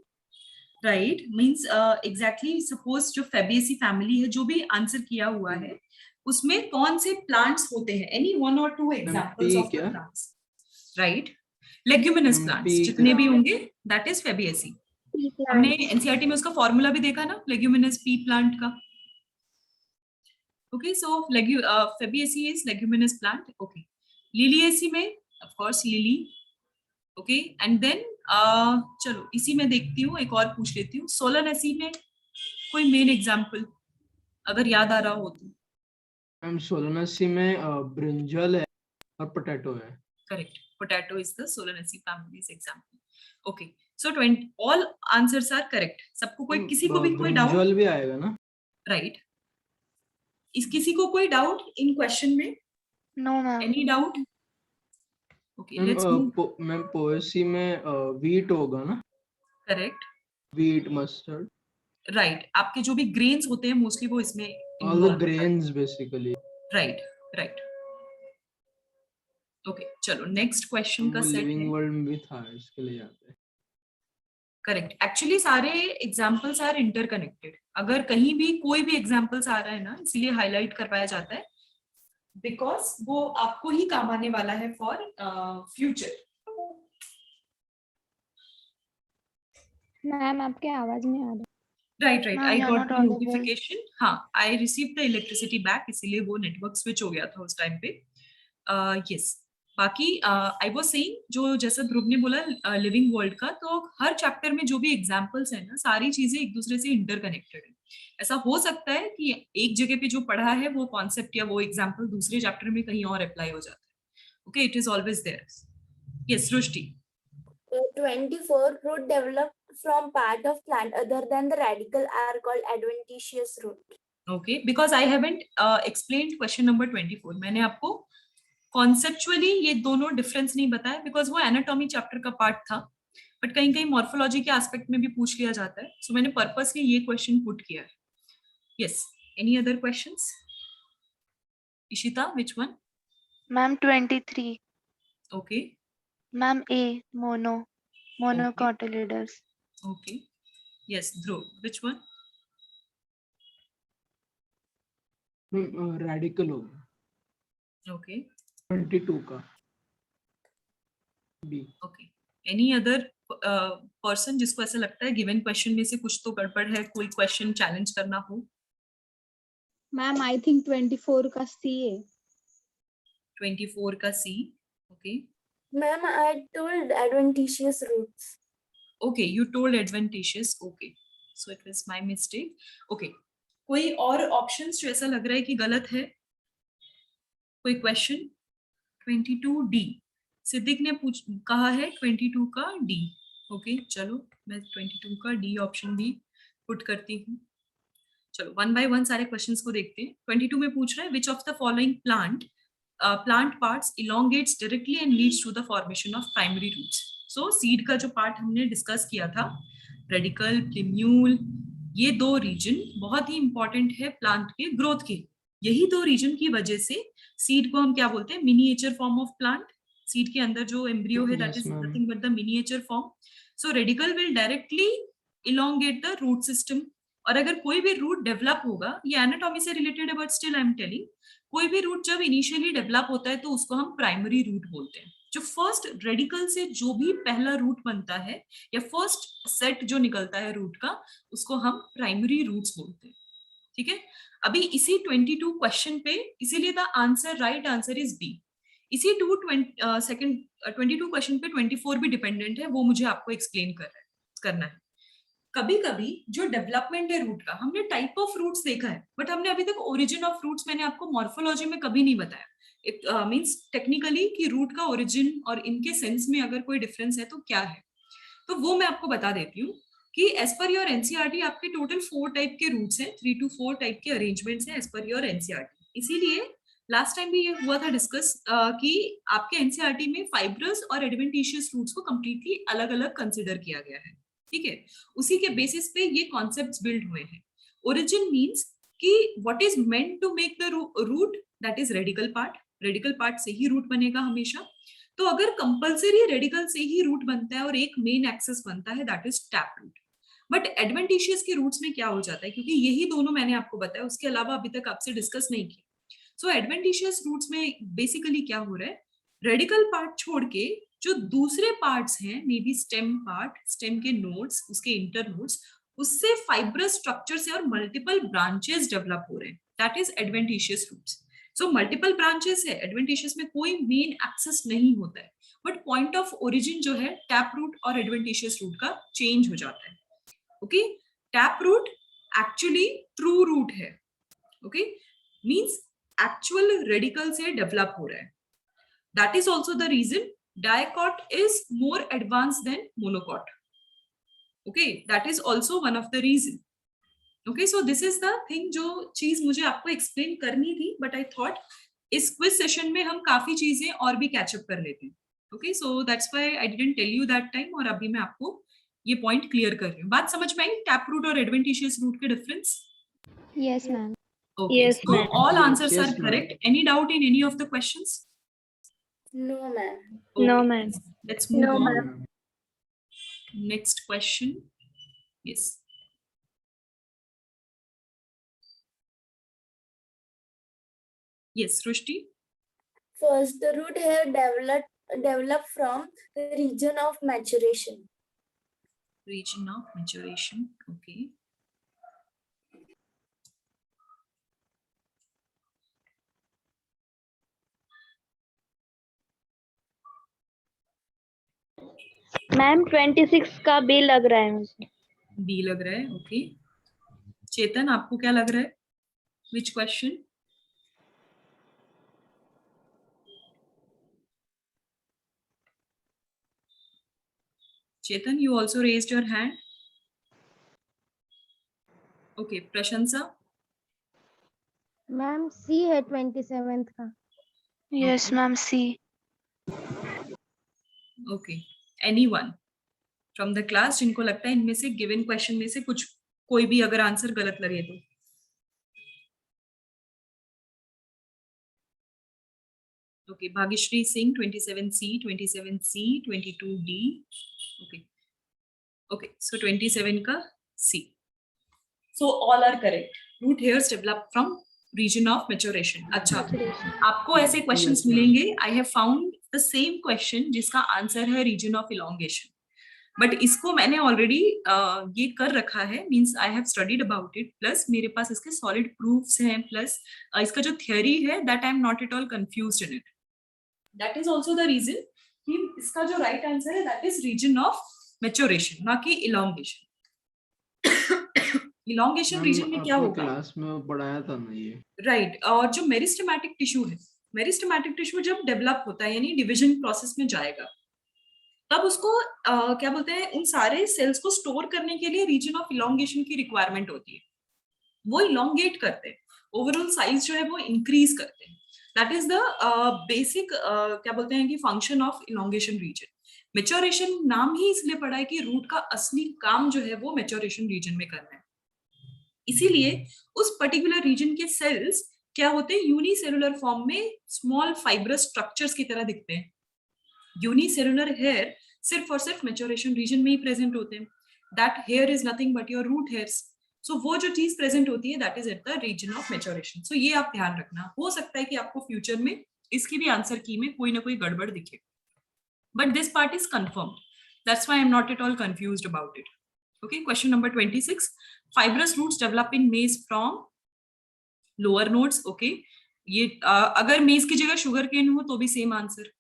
Right, means exactly suppose जो फेबिएसी फैमिली है, जो भी आंसर किया हुआ है उसमें कौन से प्लांट्स होते हैं? एनी वन और टू एग्जांपल्स ऑफ द क्या? Plants, right? लेग्यूमिनस प्लांट्स जितने भी होंगे दैट इज फेबिएसी। हमने एनसीईआरटी में उसका फॉर्मूला भी देखा ना, लेग्यूमिनस पी प्लांट का। Okay, so Fabaceae is leguminous plant. Okay, Liliaceae में of course lily. Okay, and then चलो इसी में देखती हूँ, एक और पूछ लेती हूँ, सोलानेसी में कोई मेन एग्जांपल अगर याद आ रहा हो तो? मैम सोलानेसी में ब्रिंजल है और पोटैटो है। Correct, potato is the Solanaceae family's example. Okay, so 20 all answers are correct. सबको कोई, किसी को भी कोई डाउट? ब्रिंजल भी आएगा ना? राइट, इस किसी को कोई डाउट इन क्वेश्चन में? No ma'am. Any doubt? Okay, let's move. Ma'am Poaceae में वीट होगा ना? Correct, wheat, mustard. राइट, आपके जो भी ग्रेन्स होते हैं मोस्टली वो इसमें all the grains basically. Right, right. Okay, चलो नेक्स्ट क्वेश्चन का सेट लिविंग है। वर्ल्ड में भी था, इसके लिए याद है। करेक्ट, एक्चुअली सारे एग्जाम्पल्स आर इंटरकनेक्टेड। अगर कहीं भी कोई भी एग्जाम्पल्स आ रहा है ना, इसीलिए हाईलाइट करवाया जाता है, बिकॉज वो आपको ही काम आने वाला है फॉर फ्यूचर। मैम आपके आवाज नहीं आ रही। Right, right, I you're got not the audible. Notification. हाँ, I receive the electricity back, इसीलिए वो नेटवर्क स्विच हो गया था उस टाइम पे। यस, बाकी आई वाज सेइंग, जो जैसा ध्रुव ने बोला लिविंग वर्ल्ड का, तो हर चैप्टर में जो भी एग्जांपल्स है ना, सारी चीजें एक दूसरे से इंटरकनेक्टेड है। ऐसा हो सकता है कि एक जगह पे जो पढ़ा है वो कॉन्सेप्ट या वो एग्जांपल दूसरे चैप्टर में कहीं और अप्लाई हो जाता है। Okay, it is always there. Yes, Srishti. 24 root developed from part of plant other than the radicle are called adventitious root. Okay, because I haven't explained question number 24। मैंने आपको कॉन्सेप्चुअली ये दोनों डिफरेंस नहीं बताया, बिकॉज वो एनाटॉमी चैप्टर का पार्ट था, बट कहीं कहीं मॉर्फोलॉजी के एस्पेक्ट में भी पूछ लिया जाता है, सो मैंने पर्पसली ये क्वेश्चन पुट किया है। Yes, any other questions? Ishita, which one? Ma'am 23। Okay, ma'am A, monocotyledons. Okay, yes, Dhruv, which one? Radical होगा। ओके, 22 का B. Okay, any other person जिसको ऐसा लगता है गिवन क्वेश्चन में से कुछ तो गड़बड़ है, कोई क्वेश्चन चैलेंज करना हो? मैम आई थिंक 24 का सी है। 24 का C. Okay, Ma'am, I told adventitious roots. okay, you told adventitious. Okay, so it was my mistake. Okay, कोई और ऑप्शंस जो ऐसा लग रहा है कि गलत है? कोई क्वेश्चन? 22 डी, सिद्दीक ने कहा है 22 का डी। ओके, चलो मैं 22 का डी ऑप्शन भी पुट करती हूँ। चलो वन बाय वन सारे क्वेश्चंस को देखते हैं। 22 में पूछ रहा है विच of the following plant parts elongates directly and leads to the formation of primary roots. So seed का जो पार्ट हमने डिस्कस किया था, रेडिकल, प्लिम्यूल, ये दो रीजन बहुत ही इंपॉर्टेंट है प्लांट के ग्रोथ के। यही दो रीजन की वजह से सीड को हम क्या बोलते हैं? Miniature form of plant. Seed के अंदर जो एम्ब्रियो है that is nothing but the miniature form. So radical will directly elongate the root system. और अगर कोई भी रूट डेवलप होगा, ये एनाटॉमी से रिलेटेड है but still I am telling, कोई भी रूट जब इनिशियली डेवलप होता है तो उसको हम प्राइमरी रूट बोलते हैं। जो फर्स्ट रेडिकल से जो भी पहला रूट बनता है या फर्स्ट सेट जो निकलता है रूट का, उसको हम प्राइमरी रूट्स बोलते हैं। ठीक है, अभी इसी 22 क्वेश्चन पे, इसीलिए the answer, right answer is B. इसी 22 क्वेश्चन पे 24 भी डिपेंडेंट है, वो मुझे आपको एक्सप्लेन करना है। कभी कभी जो डेवलपमेंट है रूट का, हमने टाइप ऑफ रूट्स देखा है, बट हमने अभी तक ओरिजिन ऑफ रूट्स मैंने आपको मॉर्फोलॉजी में कभी नहीं बताया। इट मींस टेक्निकली कि रूट का ओरिजिन और इनके सेंस में अगर कोई डिफरेंस है तो क्या है, तो वो मैं आपको बता देती हूँ कि एज पर योर एनसीईआरटी आपके टोटल 4 टाइप के रूट्स हैं, 3 to 4 टाइप के अरेंजमेंट्स हैं एज पर योर एनसीईआरटी। इसीलिए लास्ट टाइम भी ये हुआ था डिस्कस कि आपके एनसीईआरटी में फाइब्रस और एडवेंटिशियस रूट्स को कंप्लीटली अलग अलग कंसिडर किया गया है, ठीक है। उसी के बेसिस पे ये कॉन्सेप्ट्स बिल्ड हुए हैं। ओरिजिन मींस कि what is meant to make the root, that is radical part. Radical part से ही रूट बनेगा हमेशा। तो अगर कंपलसरी रेडिकल से ही रूट बनता है और एक मेन एक्सेस बनता है, that is tap root. But adventitious के रूट्स में क्या हो जाता है, क्योंकि यही दोनों मैंने आपको बताया, उसके अलावा अभी तक आपसे डिस्कस नहीं किया। सो एडवेंटिशियस रूट्स में बेसिकली क्या हो रहा है, रेडिकल पार्ट छोड़ के जो दूसरे पार्ट्स हैं, may be stem part, stem के नोड्स, उसके इंटर नोड्स, उससे फाइब्रस स्ट्रक्चर से और मल्टीपल ब्रांचेस डेवलप हो रहे हैं, that is adventitious roots. So multiple branches है, एडवेंटिशियस में कोई मेन एक्सेस नहीं होता है, बट पॉइंट ऑफ ओरिजिन जो है टैप रूट और एडवेंटिशियस रूट का चेंज हो जाता है। Okay, tap root actually true root है, ओके, मींस एक्चुअल रेडिकल से डेवलप हो रहा है। That is also the reason dicot is more advance than monocot. Okay, that is also one of the reason. Okay, so this is the thing जो चीज मुझे आपको एक्सप्लेन करनी थी, बट आई थॉट इस क्विज सेशन में हम काफी चीजें और भी कैचअप कर लेते हैं। Okay, so that's why I didn't tell you that time, और अभी मैं आपको ये पॉइंट क्लियर कर रही हूँ। बात समझ में आई टैप रूट और एडवेंटिशियस रूट के difference? Yes, ma'am. Okay, Yes, so ma'am. all answers Yes, are ma'am. correct. Any doubt in any of the questions? No, ma'am. No, Okay, ma'am. let's move No, on. ma'am. Next question. Yes. Yes, Srushti. First, the root hair develop from the region of maturation. Region of maturation. Okay. Ma'am 26 का बी लग रहा है मुझे। B लग रहा है. Okay. चेतन, आपको क्या लग रहा है? Which question? Chetan, you also raised your hand. Okay, Prashansa. Ma'am C है 27th का। Yes, ma'am. C. Okay. Anyone from the class जिनको लगता है इनमें से given question में से कुछ कोई भी अगर आंसर गलत लगे तो? Okay, Bhagishri Singh 27C, 27C, 22D. Okay. Okay, so 27 का C. So all are correct. Root hairs develop from region of maturation. अच्छा, आपको ऐसे questions Yes, ma'am. मिलेंगे. I have found the same question जिसका आंसर है region of elongation. बट इसको मैंने ऑलरेडी ये कर रखा है, means I have studied about it, plus मेरे पास इसके सॉलिड प्रूफ्स हैं, प्लस इसका जो थियरी है that I am not at all confused in it. That is also the reason कि इसका जो राइट आंसर है that is reason of maturation, ना कि इलोंगेशन. इलोंगेशन रीजन में क्या होगा? क्लास में पढ़ाया था ना ये. राइट. और जो मेरिस्टेमेटिक टिश्यू है, मेरिस्टेमेटिक टिश्यू जब डेवलप होता है यानी डिविजन प्रोसेस में जाएगा, तब उसको क्या बोलते हैं, उन सारे सेल्स को स्टोर करने के लिए रीजन ऑफ इलोंगेशन की रिक्वायरमेंट होती है. वो इलोंगेट करते हैं, ओवरऑल साइज जो है वो इंक्रीज करते हैं. दैट इज द बेसिक क्या बोलते हैं कि function of elongation region. Maturation नाम ही इसलिए पड़ा है कि रूट का असली काम जो है वो मैच्योरेशन रीजन में करना है. इसीलिए उस पर्टिकुलर रीजन के सेल्स क्या होते हैं, यूनिसेलुलर फॉर्म में स्मॉल फाइब्रस स्ट्रक्चर्स की तरह दिखते हैं. यूनिसेलुलर हेयर सिर्फ और सिर्फ मैच्योरेशन रीजन में ही प्रेजेंट होते हैं. That hair is nothing but your root hairs. So वो जो चीज प्रेजेंट होती है that is at the reason of maturation. So ये आप ध्यान रखना. हो सकता है कि आपको फ्यूचर में इसकी भी आंसर की में कोई ना कोई गड़बड़ दिखे, but this part is confirmed. That's why I am not at all confused about it. Okay, question number 26. Fibrous roots develop in maize from lower nodes. Okay, ये अगर मेज की जगह शुगर केन हो तो भी सेम आंसर.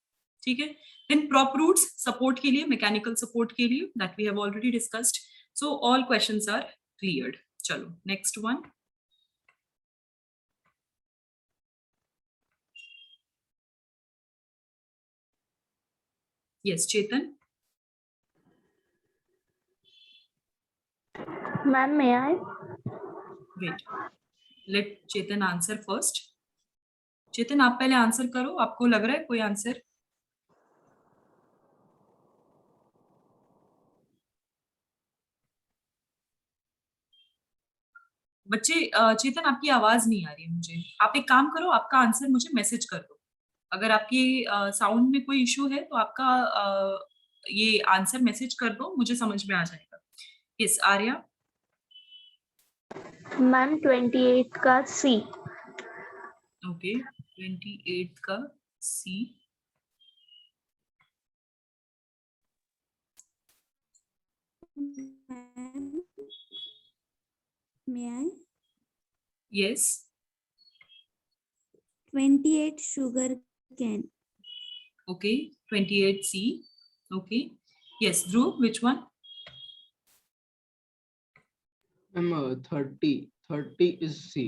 ठीक है. देन प्रॉप रूट्स सपोर्ट के लिए, मैकेनिकल सपोर्ट के लिए, that we have already discussed. So all questions are cleared. चलो next one. Yes Chetan. Ma'am may I? Wait, let Chetan answer first. Chetan आप पहले आंसर करो, आपको लग रहा है कोई आंसर? बच्चे चेतन आपकी आवाज नहीं आ रही है मुझे। आप एक काम करो, आपका आंसर मुझे मैसेज कर दो। अगर आपकी साउंड में कोई इशू है तो आपका ये आंसर मैसेज कर दो, मुझे समझ में आ जाएगा। यस आर्या। मैम 28 का सी। ओके 28 का C. May I? Yes 28 sugar cane. Okay 28 C. Okay yes Dhruv which one? Ma'am 30 is C,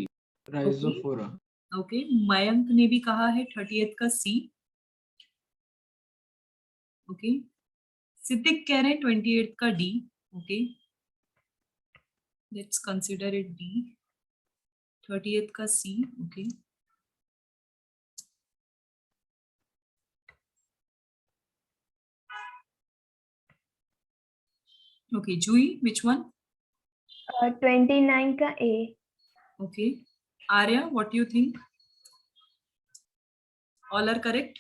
Rhizophora. Okay Mayank ने भी कहा है 38 का सी। ओके सिद्दिक कह रहे हैं 28 का D. Okay let's consider it D. 38 का C. Okay okay Juhi which one? 29 का A. Okay Arya what you think? All are correct?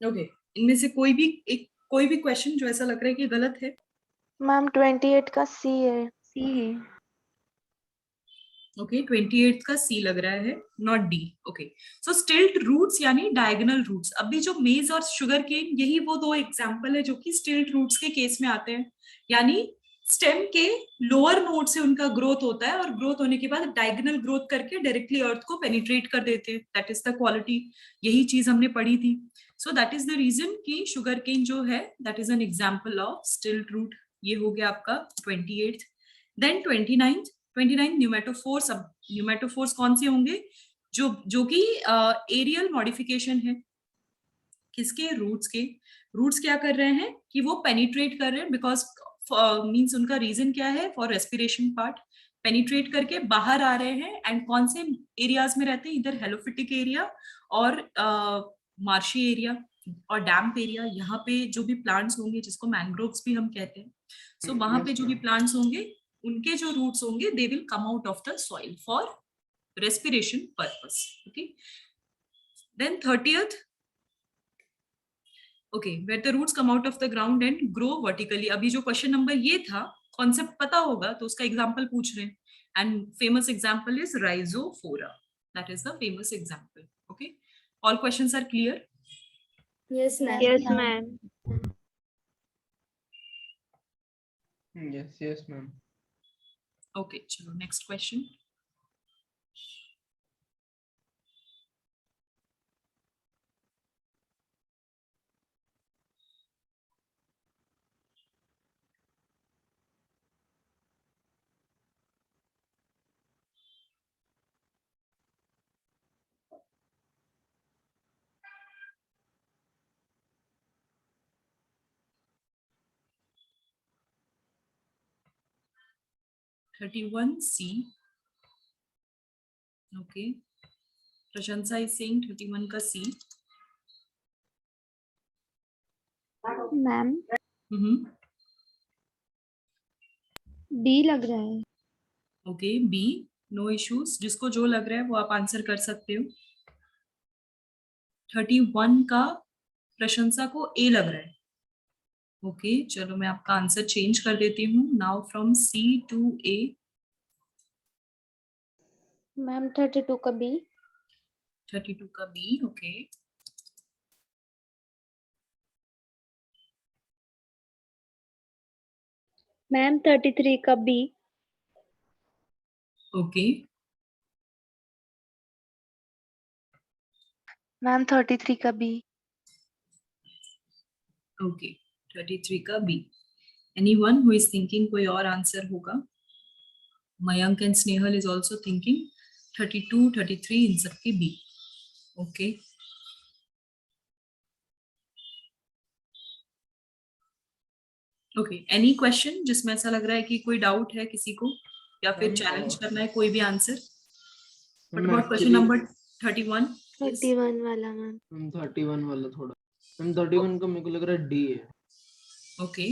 Okay इनमें से कोई भी क्वेश्चन जो ऐसा लग रहा है कि गलत है? मैम 28 का सी है। C है. ओके 28 का सी लग रहा है, नॉट डी। ओके सो स्टिल्ट रूट्स यानी डायगोनल रूट्स। अभी जो मेज और शुगर केन यही वो दो एग्जांपल है जो कि स्टिल्ट रूट्स के केस में आते हैं, यानी स्टेम के लोअर नोड से उनका ग्रोथ होता है और ग्रोथ होने के बाद डायगोनल ग्रोथ करके डायरेक्टली अर्थ को पेनिट्रेट कर देते हैं। दैट इज द क्वालिटी, यही चीज हमने पढ़ी थी। So that is the reason कि शुगर केन जो है that is an example of stilt root. ये हो गया आपका 28th। Then 29 pneumatophores. अब न्यूमेटोफोर्स कौन से होंगे? जो कि एरियल मॉडिफिकेशन है किसके? रूट्स के। रूट्स क्या कर रहे हैं कि वो पेनिट्रेट कर रहे हैं बिकॉज मींस उनका रीजन क्या है? फॉर रेस्पिरेशन पार्ट पेनिट्रेट करके बाहर आ रहे हैं। एंड कौन से एरियाज में रहते हैं? इधर हेलोफिटिक एरिया और मार्शी एरिया और डैम्प एरिया। यहाँ पे जो भी प्लांट्स होंगे जिसको मैंग्रोव्स भी हम कहते हैं, सो वहां पे जो भी प्लांट्स होंगे उनके जो रूट्स होंगे they will come out of the soil for respiration purpose. Okay, then 30th. Okay, where the roots come out of the ground and grow vertically. अभी जो क्वेश्चन नंबर ये था, कॉन्सेप्ट पता होगा तो उसका एग्जांपल पूछ रहे हैं। And famous example is Rhizophora, that is the famous example. Okay all questions are clear? Yes, ma'am. Yes, ma'am. Yes, ma'am. Okay चलो next question. C. Okay. Prashansa is saying 31 का C. मैम बी लग रहा है। Okay B, no issues. जिसको जो लग रहा है वो आप आंसर कर सकते हो। 31 का प्रशंसा को ए लग रहा है। ओके चलो मैं आपका आंसर चेंज कर देती हूँ। Now from C to A. Ma'am 32 का बी। 32 का बी। ओके मैम 33 का बी। ओके मैम 33 का बी। ओके 33 का B. Anyone who is thinking कोई और आंसर होगा? Mayank and Snehal is also thinking 32 33 इन सबके B. Okay okay, any question जिसमें ऐसा लग रहा है कि कोई डाउट है किसी को, या फिर चैलेंज करना है कोई भी answer? What about question number 31? 31 वाला मैम। 31 वाला थोड़ा मैम 31 का मेरे को लग रहा है डी है। ओके,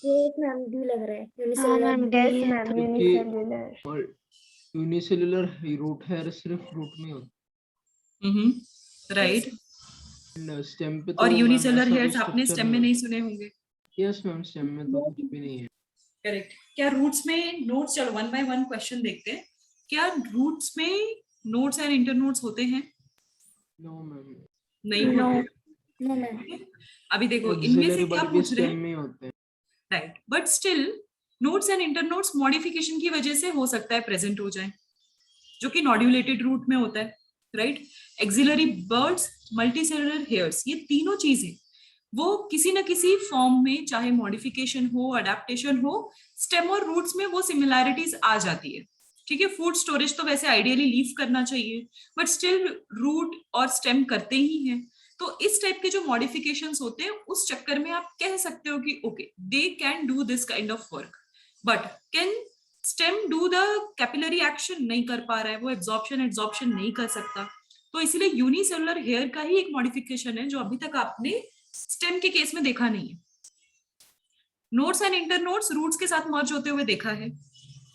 एक मैम डी लग रहा है हाँ यूनिसेलुलर मैम डी Yes, है। ma'am. क्योंकि Unicellular. और यूनिसेलुलर रूट हेयर सिर्फ रूट में होता राइट। है, स्टेम पे तो और मैम यूनिसेलुलर ऐसा कोई हेयर्स आपने स्ट्रक्चर स्टेम में नहीं सुने होंगे। यस मैम स्टेम में तो कुछ भी नहीं है। करेक्ट। क्या रूट्स में नोट्स, चलो वन बाय वन क्वेश्चन देखते हैं, क्या रूट्स में नोट्स एंड इंटरनोट्स होते हैं? No ma'am. नहीं No. होते। No ma'am. अभी देखो इनमें से ऑक्सिलरी क्या वर्ड भी पूछ रहे स्टेम हैं, में होते हैं। Right, but still notes and इंटरनोट्स modification की वजह से हो सकता है प्रेजेंट हो जाए, जो कि नॉड्यूलेटेड रूट में होता है, right. Axillary birds, multicellular hairs, ये तीनों चीजें वो किसी न किसी फॉर्म में, चाहे मॉडिफिकेशन हो, अडेप्टेशन हो, स्टेम और रूट्स में वो सिमिलैरिटीज आ जाती है। ठीक है, फूड स्टोरेज तो वैसे आइडियली लीव करना चाहिए, बट स्टिल रूट और स्टेम करते ही हैं। तो इस टाइप के जो मॉडिफिकेशंस होते हैं, उस चक्कर में आप कह सकते हो कि okay they can do this kind of work, but can stem do the capillary action? नहीं कर पा रहा है, वो एब्जॉर्प्शन नहीं कर सकता। तो इसलिए यूनिसेलुलर हेयर का ही एक मॉडिफिकेशन है जो अभी तक आपने स्टेम के केस में देखा नहीं है। नोट्स एंड इंटरनोट्स रूट्स के साथ मर्ज होते हुए देखा है,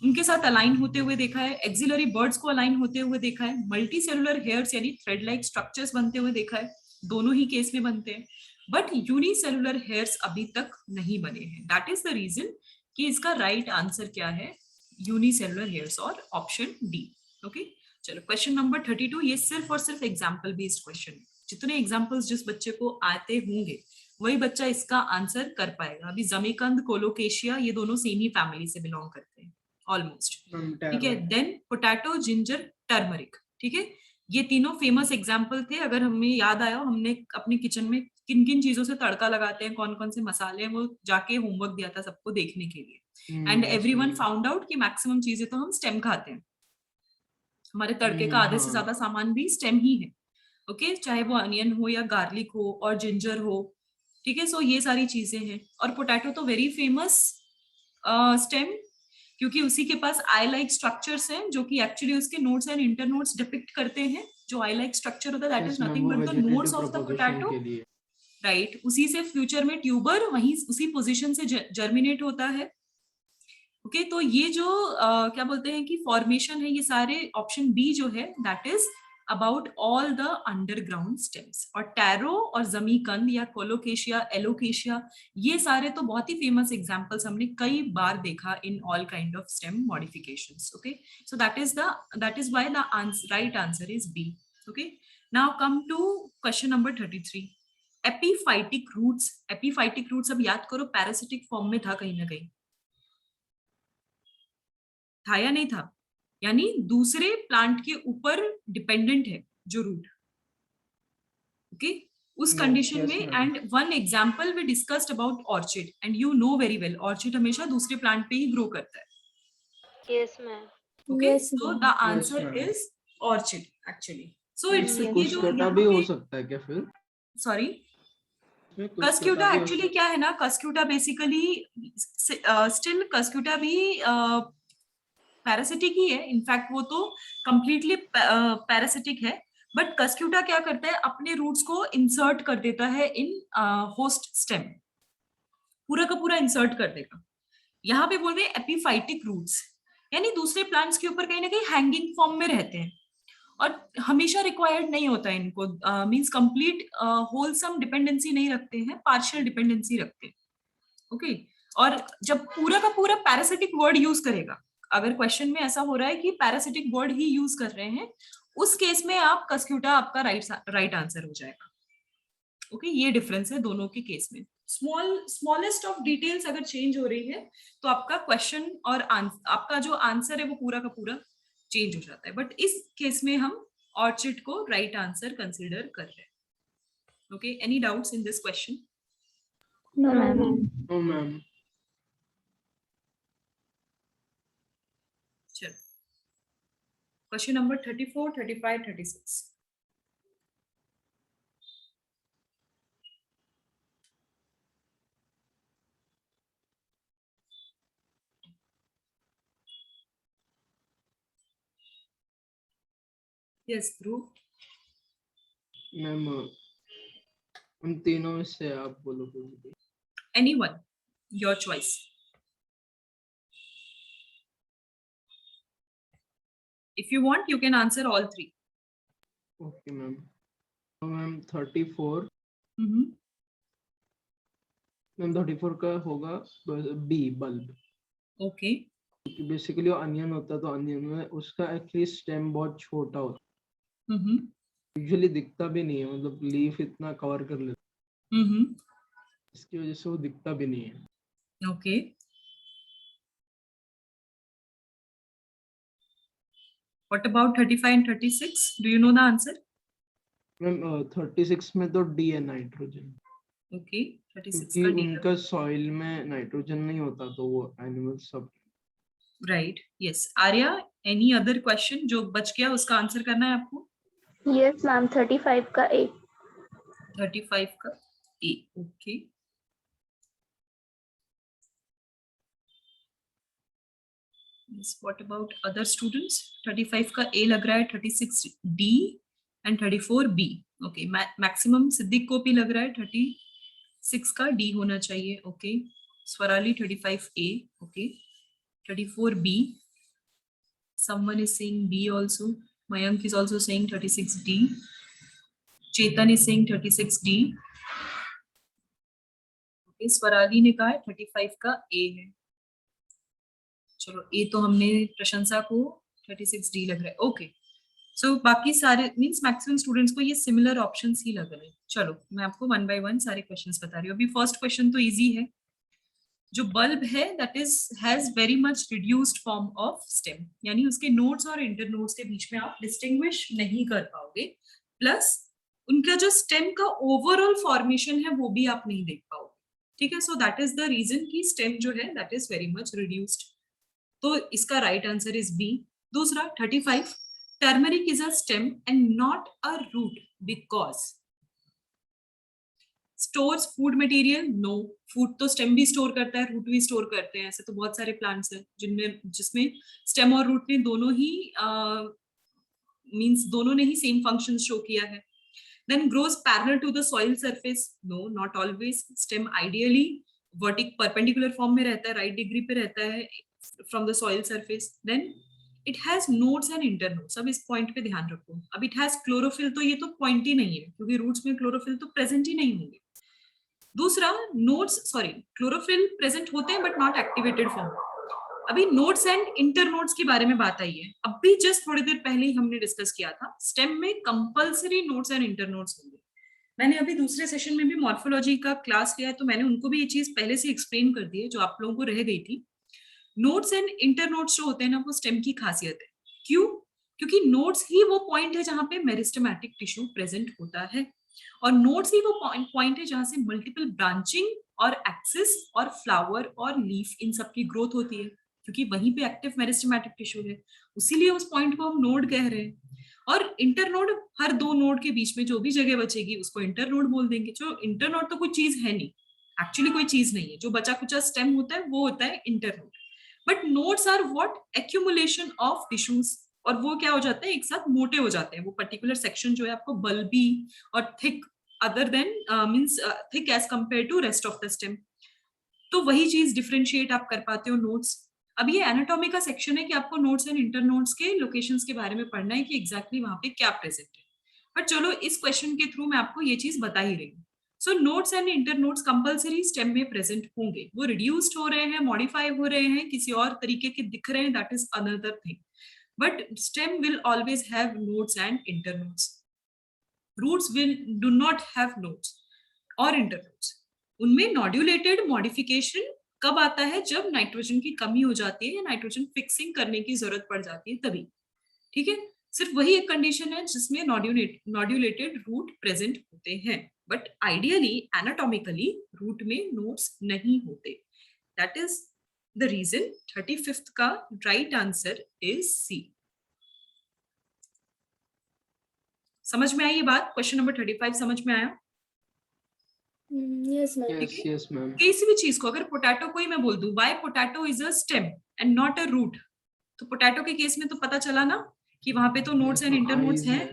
उनके साथ अलाइन होते हुए देखा है, एक्सिलरी बर्ड्स को अलाइन होते हुए देखा है, मल्टी सेलुलर हेयर्स यानी थ्रेड लाइक स्ट्रक्चर्स बनते हुए देखा है, दोनों ही केस में बनते हैं, बट यूनिसेलुलर हेयर्स अभी तक नहीं बने हैं। दैट इज द रीजन कि इसका राइट आंसर क्या है, यूनिसेलुलर हेयर्स और ऑप्शन डी। ओके, चलो क्वेश्चन नंबर 32, ये सिर्फ और सिर्फ एग्जाम्पल बेस्ड क्वेश्चन है। जितने एग्जाम्पल्स जिस बच्चे को आते होंगे वही बच्चा इसका आंसर कर पाएगा। अभी जमीकंद, कोलोकेशिया, ये दोनों सेम ही फैमिली से बिलोंग करते हैं ऑलमोस्ट। ठीक है, देन पोटैटो, जिंजर, टर्मरिक। ठीक है, ये तीनों फेमस एग्जाम्पल थे। अगर हमें याद आया हमने अपने किचन में किन किन चीजों से तड़का लगाते हैं, कौन कौन से मसाले हैं, वो जाके होमवर्क दिया था सबको देखने के लिए। एंड एवरीवन फाउंड आउट कि मैक्सिमम चीजें तो हम स्टेम खाते हैं, हमारे तड़के का आधे से ज्यादा सामान भी स्टेम ही है। ओके, चाहे वो अनियन हो या गार्लिक हो और जिंजर हो। ठीक है, सो ये सारी चीजें हैं। और पोटैटो तो वेरी फेमस स्टेम, क्योंकि उसी के पास आई लाइक स्ट्रक्चर्स हैं जो कि एक्चुअली उसके नोट्स एंड इंटरनोट्स डिपिक्ट करते हैं। जो आई लाइक स्ट्रक्चर होता है that is nothing but the notes of the potato, right. उसी से फ्यूचर में ट्यूबर वहीं उसी पोजीशन से जर्मिनेट होता है। ओके, तो ये जो क्या बोलते हैं कि फॉर्मेशन है, ये सारे ऑप्शन बी जो है that is about all the underground stems. और टैरो और जमीकंद या कोलोकेशिया, एलोकेशिया, ये सारे तो बहुत ही फेमस एग्जांपल्स हमने कई बार देखा in all kind of stem modifications. Okay, so that is why the right answer is B. Okay, now come to question number 33, epiphytic roots. Epiphytic roots अब याद करो पैरासिटिक फॉर्म में था कहीं ना कहीं, था या नहीं था? यानी दूसरे प्लांट के ऊपर डिपेंडेंट है जो रूट। ओके, उस कंडीशन में। And one example we discussed about orchid, and you know very well orchid हमेशा दूसरे प्लांट पे ही ग्रो करता है। Yes ma'am. Okay, so the answer is orchid actually. So it's ये जो कस्क्यूटा भी हो सकता है क्या फिर? सॉरी, कस्क्यूटा एक्चुअली क्या है ना, कस्क्यूटा बेसिकली स्टिल कस्क्यूटा भी पैरासिटिक ही है। इनफैक्ट वो तो कंप्लीटली पैरासिटिक है, बट कस्क्यूटा क्या करता है, अपने रूट्स को इंसर्ट कर देता है इन होस्ट स्टेम, पूरा का पूरा इंसर्ट कर देगा। यहाँ पे बोल रहे हैं एपीफाइटिक रूट्स, यानी दूसरे प्लांट्स के ऊपर कहीं ना कहीं हैंगिंग फॉर्म में रहते हैं, और हमेशा रिक्वायर्ड नहीं होता है इनको, मींस कंप्लीट होलसम डिपेंडेंसी नहीं रखते हैं, पार्शियल डिपेंडेंसी रखते हैं। ओके, और जब पूरा का पूरा पैरासिटिक वर्ड यूज करेगा, अगर क्वेश्चन में ऐसा हो रहा है कि पैरासिटिक वर्ड ही यूज कर रहे हैं, उस केस में आप कस्क्यूटा आपका राइट आंसर हो जाएगा। ओके, ये डिफरेंस है दोनों के केस में। स्मॉलेस्ट ऑफ डिटेल्स अगर चेंज हो रही है तो आपका क्वेश्चन और आपका जो आंसर है वो पूरा का पूरा चेंज हो जाता है, बट इस केस में हम ऑर्चिड को राइट आंसर कंसिडर कर रहे हैं। Okay, any doubts in this question? No, ma'am. No ma'am. चलो, question number 34, 35, 36। Yes Dhruv, ma'am उन तीनों में से आप बोलो कुछ भी। Anyone, your choice. If you want, you can answer all three. Okay ma'am. तो मैम 34 मैम 34 का होगा B, bulb. Okay. Basically onion होता है, तो अनियन में उसका एक्चुअली स्टेम बहुत छोटा होता है, यूजुअली दिखता भी नहीं है, मतलब लीफ इतना कवर कर लेता है, इसकी वजह से वो दिखता भी नहीं है। Okay. What about 35 and 36? Do you know the answer? Ma'am 36 में तो डी है, नाइट्रोजन, Okay. 36 क्योंकि का D उनका सॉइल में नाइट्रोजन नहीं होता, तो वो एनिमल सब। Right. Yes. Arya, any other question जो बच गया उसका आंसर करना है आपको? Yes, ma'am. 35 का A. 35 का A. Okay. Yes. What about other students? 35 का A लग रहा है, 36 D and 34 B. Okay. Maximum Siddique को भी लग रहा है 36 का D होना चाहिए. Okay. Swarali 35 A. Okay. 34 B. Someone is saying B also. Mayank is also saying 36 D. Chetan is saying 36 D. Okay, Swarali ने कहा है 35 का A है। चलो A तो हमने प्रशंसा को 36 D लग रहा है। ओके, सो बाकी सारे मींस मैक्सिमम स्टूडेंट्स को ये सिमिलर ऑप्शंस ही लग रहे हैं। चलो मैं आपको वन बाय वन सारे क्वेश्चंस बता रही हूँ। अभी फर्स्ट क्वेश्चन तो इजी है। जो बल्ब है that is has very much reduced form of stem, यानी उसके नोड्स और इंटर नोड्स के बीच में आप डिस्टिंग्विश नहीं कर पाओगे, प्लस उनका जो स्टेम का ओवरऑल फॉर्मेशन है वो भी आप नहीं देख पाओगे। ठीक है, so that is the reason कि स्टेम जो है that is very much reduced. तो इसका राइट आंसर इज बी। दूसरा 35, turmeric is a stem and not a root because stores food material. No, food तो स्टेम भी स्टोर करता है, रूट भी स्टोर करते हैं। ऐसे तो बहुत सारे प्लांट्स हैं जिसमें स्टेम और रूट ने दोनों ही मींस दोनों ने ही सेम फंक्शन शो किया है। Then grows parallel to the soil surface. No, not always. Stem ideally perpendicular form में रहता है, राइट डिग्री पे रहता है from the soil surface. Then it has nodes and internodes. अब इस पॉइंट पे ध्यान रखो। अब इट हैज क्लोरोफिल, तो ये तो पॉइंट ही नहीं है क्योंकि रूट्स में क्लोरोफिल तो प्रेजेंट ही नहीं होंगे। दूसरा क्लोरोफिल प्रेजेंट होते हैं बट नॉट एक्टिवेटेड फॉर्म। अभी नोड्स एंड इंटरनोड्स के बारे में बात आई है। अभी जस्ट थोड़ी देर पहले ही हमने डिस्कस किया था, स्टेम में कंपल्सरी नोड्स एंड इंटरनोड्स होंगे। मैंने अभी दूसरे सेशन में भी मॉर्फोलॉजी का क्लास लिया है, तो मैंने उनको भी ये चीज पहले से एक्सप्लेन कर दी है जो आप लोगों को रह गई थी। नोड्स एंड इंटरनोड्स जो होते हैं ना, वो स्टेम की खासियत है। क्यों? क्योंकि नोड्स ही वो पॉइंट है जहां पे मेरिस्टेमेटिक टिश्यू प्रेजेंट होता है, और नोड्स ही वो पॉइंट है जहां से मल्टीपल ब्रांचिंग और एक्सिस और फ्लावर और लीफ इन सब की ग्रोथ होती है, क्योंकि वहीं पे एक्टिव मेरिस्टेमेटिक टिश्यू है, इसीलिए उस पॉइंट को हम नोड कह रहे हैं। और इंटरनोड, हर दो नोड के बीच में जो भी जगह बचेगी उसको इंटरनोड बोल देंगे। जो इंटरनोड तो कोई चीज है नहीं, एक्चुअली कोई चीज नहीं है। जो बचा कुचा स्टेम होता है वो होता है internode. But nodes are what? Accumulation of tissues, और वो क्या हो जाते हैं, एक साथ मोटे हो जाते हैं। वो पर्टिकुलर सेक्शन जो है आपको बल्बी और thick other than means thick as compare to rest of the stem. तो वही चीज डिफरेंशिएट आप कर पाते हो नोड्स। अब ये एनाटॉमी का सेक्शन है कि आपको नोड्स एंड इंटरनोड्स के लोकेशंस के बारे में पढ़ना है कि एग्जैक्टली वहां पे क्या प्रेजेंट है। बट चलो इस क्वेश्चन के थ्रू मैं आपको ये चीज बता ही रही हूँ। So nodes and internodes compulsory stem में प्रेजेंट होंगे। वो रिड्यूस्ड हो रहे हैं, मॉडिफाई हो रहे हैं, किसी और तरीके के दिख रहे हैं, that is another thing. But stem will always have nodes and internodes. Roots do not have nodes or internodes. उनमें नोड्यूलेटेड मॉडिफिकेशन कब आता है? जब नाइट्रोजन की कमी हो जाती है या नाइट्रोजन फिक्सिंग करने की जरूरत पड़ जाती है, तभी। ठीक है, सिर्फ वही एक कंडीशन है जिसमें नोड्यूलेटेड रूट प्रेजेंट होते हैं, बट आइडियली एनाटॉमिकली रूट में नोड्स नहीं होते। That is the reason 35th का right answer is C. समझ में आई ये बात? क्वेश्चन नंबर 35 समझ में आया? Yes, ma'am. Yes, ma'am. किसी भी चीज को अगर पोटैटो को ही मैं बोल दूं why potato is a stem and not a root, तो पोटैटो के केस में तो पता चला ना, कि वहां पे तो नोड्स एंड इंटरनोड्स हैं,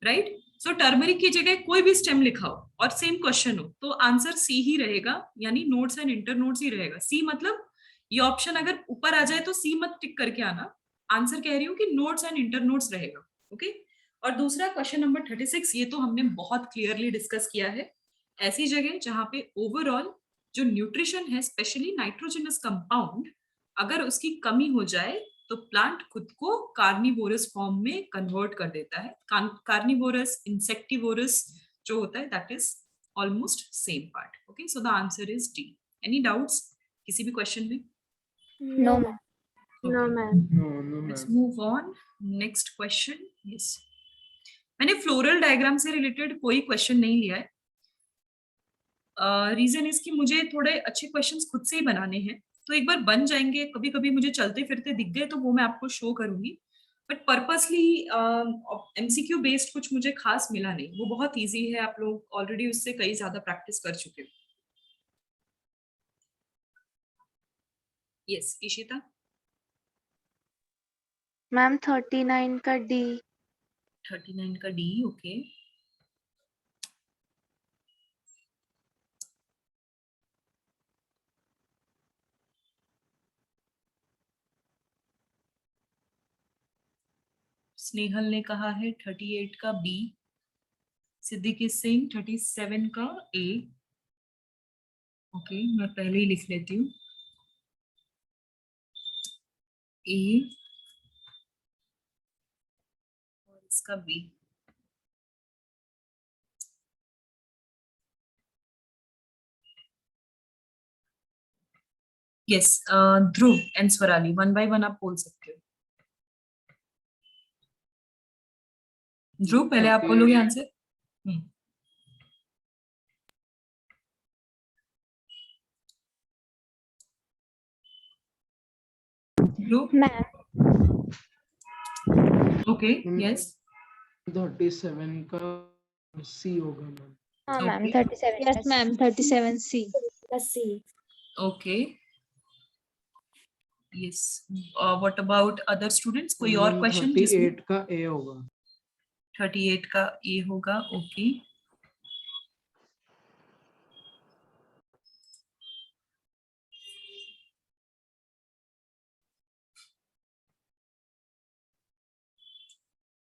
राइट? सो टर्मरिक की जगह कोई भी स्टेम लिखा हो और सेम क्वेश्चन हो तो आंसर सी ही रहेगा, यानी नोड्स एंड इंटरनोड्स ही रहेगा। सी मतलब ये ऑप्शन अगर ऊपर आ जाए तो सी मत टिक करके आना, आंसर कह रही हूँ कि नोड्स एंड इंटरनोड्स रहेगा। ओके, और दूसरा क्वेश्चन नंबर 36, ये तो हमने बहुत क्लियरली डिस्कस किया है। ऐसी जगह जहां पे ओवरऑल जो न्यूट्रिशन है, स्पेशली नाइट्रोजनस कंपाउंड, अगर उसकी कमी हो जाए तो प्लांट खुद को कार्निवोरस फॉर्म में कन्वर्ट कर देता है। कार्निवोरस, इंसेक्टिवोरस जो होता है, that is almost same part. Okay, so the answer is D. Any doubts किसी भी क्वेश्चन में? No, ma'am. No, ma'am. No, Let's ma'am. move on. Next question. Yes. मैंने फ्लोरल डायग्राम से रिलेटेड कोई क्वेश्चन नहीं लिया है। रीजन इसकी मुझे थोड़े अच्छे क्वेश्चंस खुद से ही बनाने हैं, तो एक बार बन जाएंगे, कभी कभी मुझे चलते फिरते दिख गए तो वो मैं आपको शो करूंगी, बट पर्पसली एमसीक्यू बेस्ड कुछ मुझे खास मिला नहीं। वो बहुत इजी है, आप लोग ऑलरेडी उससे कई ज्यादा प्रैक्टिस कर चुके हो। यस, इशिता। मैम 39 का डी। 39 का डी, ओके। स्नेहल ने कहा है 38 का बी। सिद्दीक इज सेइंग 37 का ए। ओके, मैं पहले ही लिख लेती हूँ ए और इसका B. Yes, Dhruv and Swarali, 1 by 1 आप बोल सकते हो। ध्रुव पहले आप बोलोगे आंसर। ध्रुव, Ma'am. Okay, yes. 37 का सी होगा मैम। हाँ ma'am, Okay. 37. Yes, ma'am. 37C. Let's see. Okay, yes. What about other students? कोई और क्वेश्चन? 38 का ए होगा। 38 का ए होगा, ओके।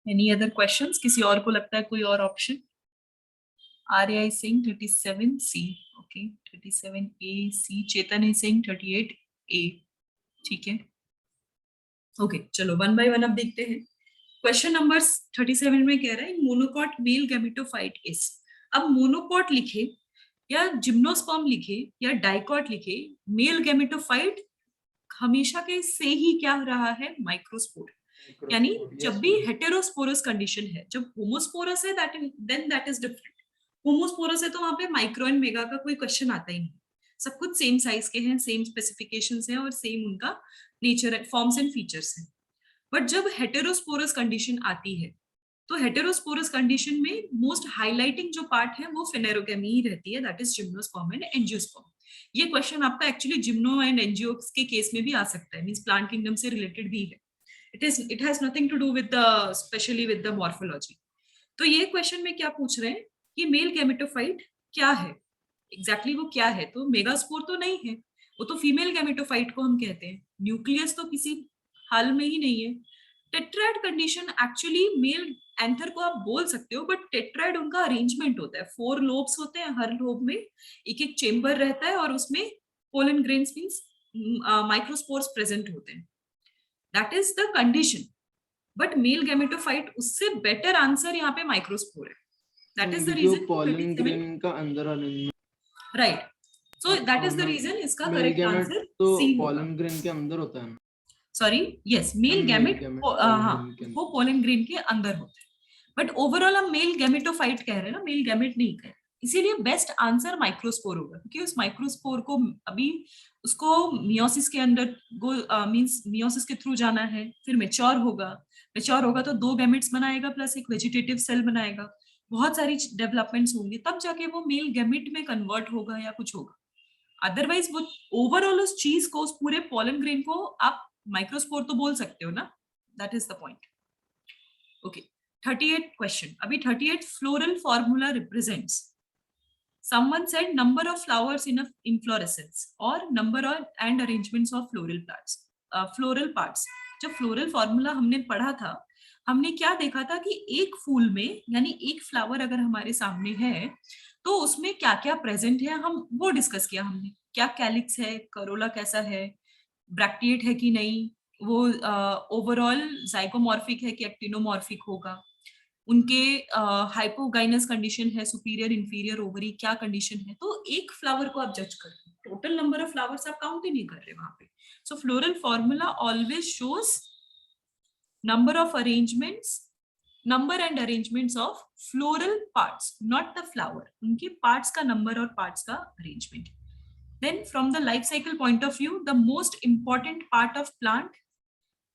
Any other questions? किसी और को लगता है कोई और option? Arya is saying 37 C, okay, 37 A C. Chetan is saying 38 A. ठीक है, ओके, चलो 1 बाय 1 अब देखते हैं। क्वेश्चन नंबर 37 में कह रहा है मोनोकॉट मेल गैमेटोफाइट इज। अब मोनोकॉट लिखे या जिम्नोस्पर्म लिखे या डाइकॉट लिखे, मेल गैमेटोफाइट हमेशा के से ही क्या रहा है, माइक्रोस्पोर। यानी जब भी हेटेरोस्पोरस कंडीशन है, जब होमोस्पोरस है then that is different. Homosporous है तो वहां पे माइक्रो एंड मेगा का कोई क्वेश्चन आता ही नहीं, सब कुछ सेम साइज के हैं, सेम स्पेसिफिकेशंस हैं और सेम उनका नेचर, फॉर्म्स एंड फीचर्स हैं। बट जब हेटेरोस्पोरस कंडीशन आती है तो हेटेरोस्पोरस कंडीशन में मोस्ट हाईलाइटिंग जो पार्ट है वो फेनेरोगेमी ही रहती है, that is gymnosperm and angiosperm. ये क्वेश्चन आपका एक्चुअली जिम्नो एंड एंजियो के केस में भी आ सकता है, मींस प्लांट किंगडम से रिलेटेड भी है। it has nothing to do with the specially with the morphology। तो ये क्वेश्चन में क्या पूछ रहे हैं कि मेल गैमेटोफाइट क्या है, एग्जैक्टली वो क्या है? तो मेगास्पोर तो नहीं है, वो तो फीमेल गैमेटोफाइट को हम कहते हैं। न्यूक्लियस तो किसी हाल में ही नहीं है। टेट्राइड कंडीशन एक्चुअली मेल एंथर को आप बोल सकते हो, बट टेट्राइड उनका अरेंजमेंट होता है, 4 लोब्स होते हैं, हर लोब में एक एक चेम्बर रहता है और उसमें pollen grains means microspores present होते हैं, that is the condition. But male gametophyte उससे बेटर आंसर यहाँ पे माइक्रोस्पोर है, that is the reason. Pollen grain का अंदर arrangement, right, so that is the reason इसका करेक्ट आंसर तो सी पोलन ग्रेन के अंदर होता है। सॉरी, यस, मेल गैमेट वो पोलन ग्रेन के अंदर होता है, बट ओवरऑल हम मेल गैमेटोफाइट कह रहे हैं ना, मेल गैमेट नहीं कह रहे। इसीलिए बेस्ट आंसर माइक्रोस्पोर होगा, क्योंकि उस माइक्रोस्पोर को अभी उसको मियोसिस के अंदर मींस मियोसिस के थ्रू जाना है, फिर मेच्योर होगा तो 2 गैमेट्स बनाएगा प्लस एक वेजिटेटिव सेल बनाएगा, बहुत सारी डेवलपमेंट्स होंगी, तब जाके वो मेल गैमेट में कन्वर्ट होगा या कुछ होगा। अदरवाइज वो ओवरऑल उस चीज को, उस पूरे पोलन ग्रेन को आप माइक्रोस्पोर तो बोल सकते हो ना, that is the point. Okay, 38th question. अभी 38th floral formula represents. Someone said number of flowers in a inflorescence or number of and arrangements of floral parts. Floral parts. जब floral formula हमने पढ़ा था, हमने क्या देखा था कि एक फूल में यानी एक फ्लावर अगर हमारे सामने है तो उसमें क्या क्या प्रेजेंट है हम वो डिस्कस किया हमने. क्या कैलिक्स है, करोला कैसा है, ब्रैक्टिएट है कि नहीं, वो ओवरऑल जाइगोमॉर्फिक है कि एक्टिनोमॉर्फिक होगा, उनके हाइपोगाइनस कंडीशन है, सुपीरियर इंफीरियर ओवरी क्या कंडीशन है. तो एक फ्लावर को आप जज कर रहे हो, टोटल नंबर ऑफ फ्लावर्स आप काउंट ही नहीं कर रहे वहां पे. So floral formula always shows number of arrangements, number and arrangements of floral parts, not the flower, उनके पार्ट्स का नंबर और पार्ट्स का arrangement. Then from the life cycle point of view, the most important part of plant,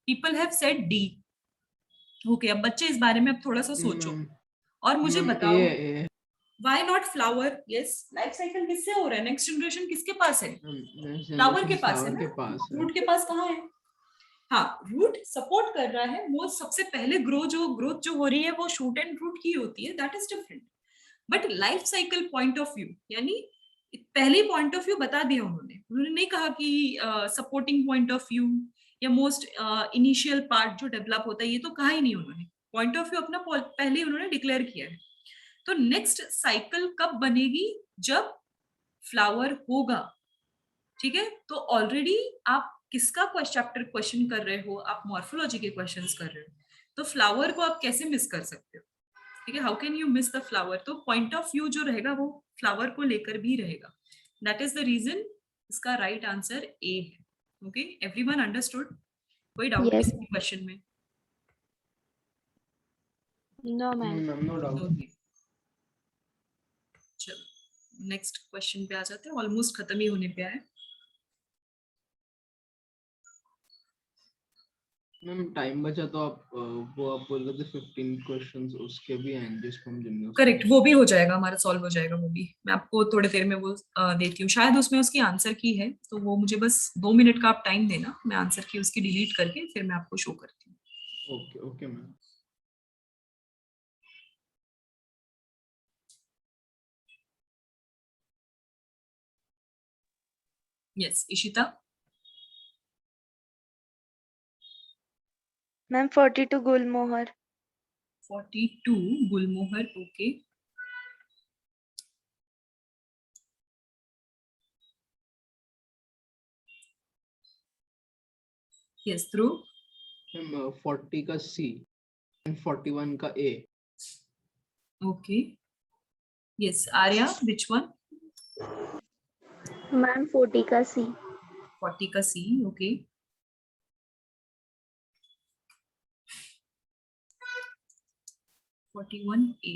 people have said D. Okay, अब बच्चे इस बारे में अब थोड़ा सा सोचो और मुझे बताओ. Why not flower? Yes, life cycle किससे हो रहा है? Next generation किसके पास है? फ्लावर के पास है ना? रूट के पास कहाँ है? हाँ, रूट सपोर्ट कर रहा है. वो सबसे पहले ग्रोथ जो हो रही है वो शूट एंड रूट की होती है. That is different. But life cycle point of view, यानी पहले पॉइंट ऑफ व्यू बता दिया उन्होंने नहीं कहा कि सपोर्टिंग पॉइंट ऑफ व्यू या मोस्ट इनिशियल पार्ट जो डेवलप होता है ये तो कहा ही नहीं उन्होंने. पॉइंट ऑफ व्यू अपना पहले उन्होंने डिक्लेयर किया है. तो नेक्स्ट साइकिल कब बनेगी? जब फ्लावर होगा. ठीक है, तो ऑलरेडी आप किसका चैप्टर क्वेश्चन कर रहे हो? आप मॉर्फोलॉजी के क्वेश्चंस कर रहे हो, तो फ्लावर को आप कैसे मिस कर सकते हो? ठीक है, how can you miss the flower? तो पॉइंट ऑफ व्यू जो रहेगा वो फ्लावर को लेकर भी रहेगा. दैट इज द रीजन इसका राइट आंसर ए है. Okay, everyone understood? कोई डाउट Yes. इस क्वेश्चन में? No, ma'am. No doubt. Okay. चलो नेक्स्ट क्वेश्चन पे आ जाते हैं. ऑलमोस्ट खत्म ही होने पे आए. मैम टाइम बचा तो आप वो आप बोल रहे थे 15 क्वेश्चंस उसके भी आएंगे फ्रॉम जिम्नास्टिक्स. करेक्ट, वो भी हो जाएगा हमारा, सॉल्व हो जाएगा वो भी. मैं आपको थोड़ी देर में वो देती हूँ. शायद उसमें उसकी आंसर की है तो वो मुझे बस 2 मिनट का आप टाइम देना. मैं आंसर की उसकी डिलीट करके फिर मैं आपको शो करती हूँ. Okay okay ma'am. Yes, Ishita. Ma'am 42 gulmohar. 42 gulmohar. Okay, yes Dhruv. Ma'am 40 का सी एंड 41 का A. Okay, yes Arya. Which one? Ma'am, 40 का C. 40 का C. Okay, 41 A.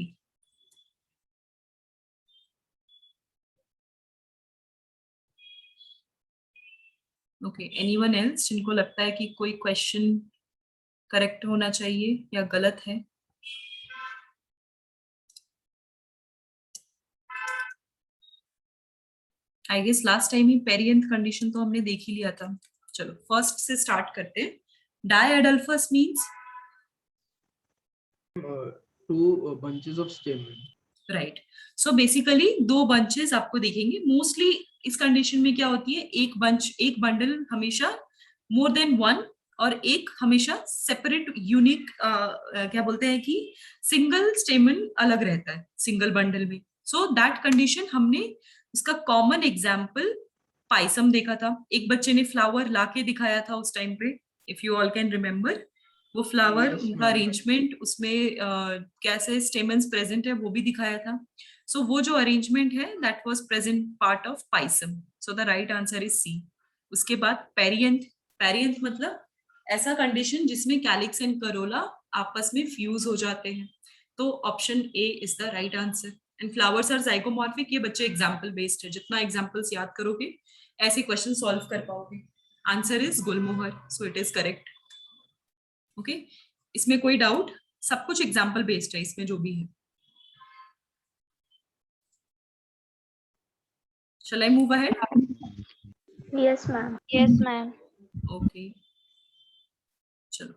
Okay, anyone else जिनको लगता है कि कोई क्वेश्चन करेक्ट होना चाहिए या गलत है? आई गेस लास्ट टाइम ही पेरियंथ कंडीशन तो हमने देख ही लिया था. चलो फर्स्ट से स्टार्ट करते हैं. Diadelphous means 2 bunches of stamen. Right. So basically 2 bunches आपको दिखेंगे. मोस्टली इस कंडीशन में क्या होती है, एक बंडल हमेशा मोर देन 1 और एक हमेशा सेपरेट यूनिक क्या बोलते हैं कि सिंगल स्टेमन अलग रहता है सिंगल बंडल में. सो दैट कंडीशन हमने इसका कॉमन एग्जाम्पल पाइसम देखा था. एक बच्चे ने फ्लावर लाके दिखाया था उस टाइम पे, if you all can remember. वो फ्लावर Yes, उनका ma'am. अरेंजमेंट उसमें कैसे स्टेमन्स प्रेजेंट है वो भी दिखाया था. सो वो जो अरेंजमेंट है that was present part of Pisum. So the right answer is C. उसके बाद पेरियंथ. पेरियंथ मतलब ऐसा कंडीशन जिसमें कैलिक्स एंड करोला आपस में फ्यूज हो जाते हैं. तो option A is the right answer. And flowers are zygomorphic. ये बच्चे एग्जाम्पल बेस्ड है, जितना एग्जाम्पल्स याद करोगे ऐसे क्वेश्चन सॉल्व कर पाओगे. Answer is Gulmohar. So it is correct. Okay, इसमें कोई डाउट? सब कुछ एग्जाम्पल बेस्ड है इसमें जो भी है. Shall I move ahead? Yes, ma'am. Yes, ma'am. Okay. चलो.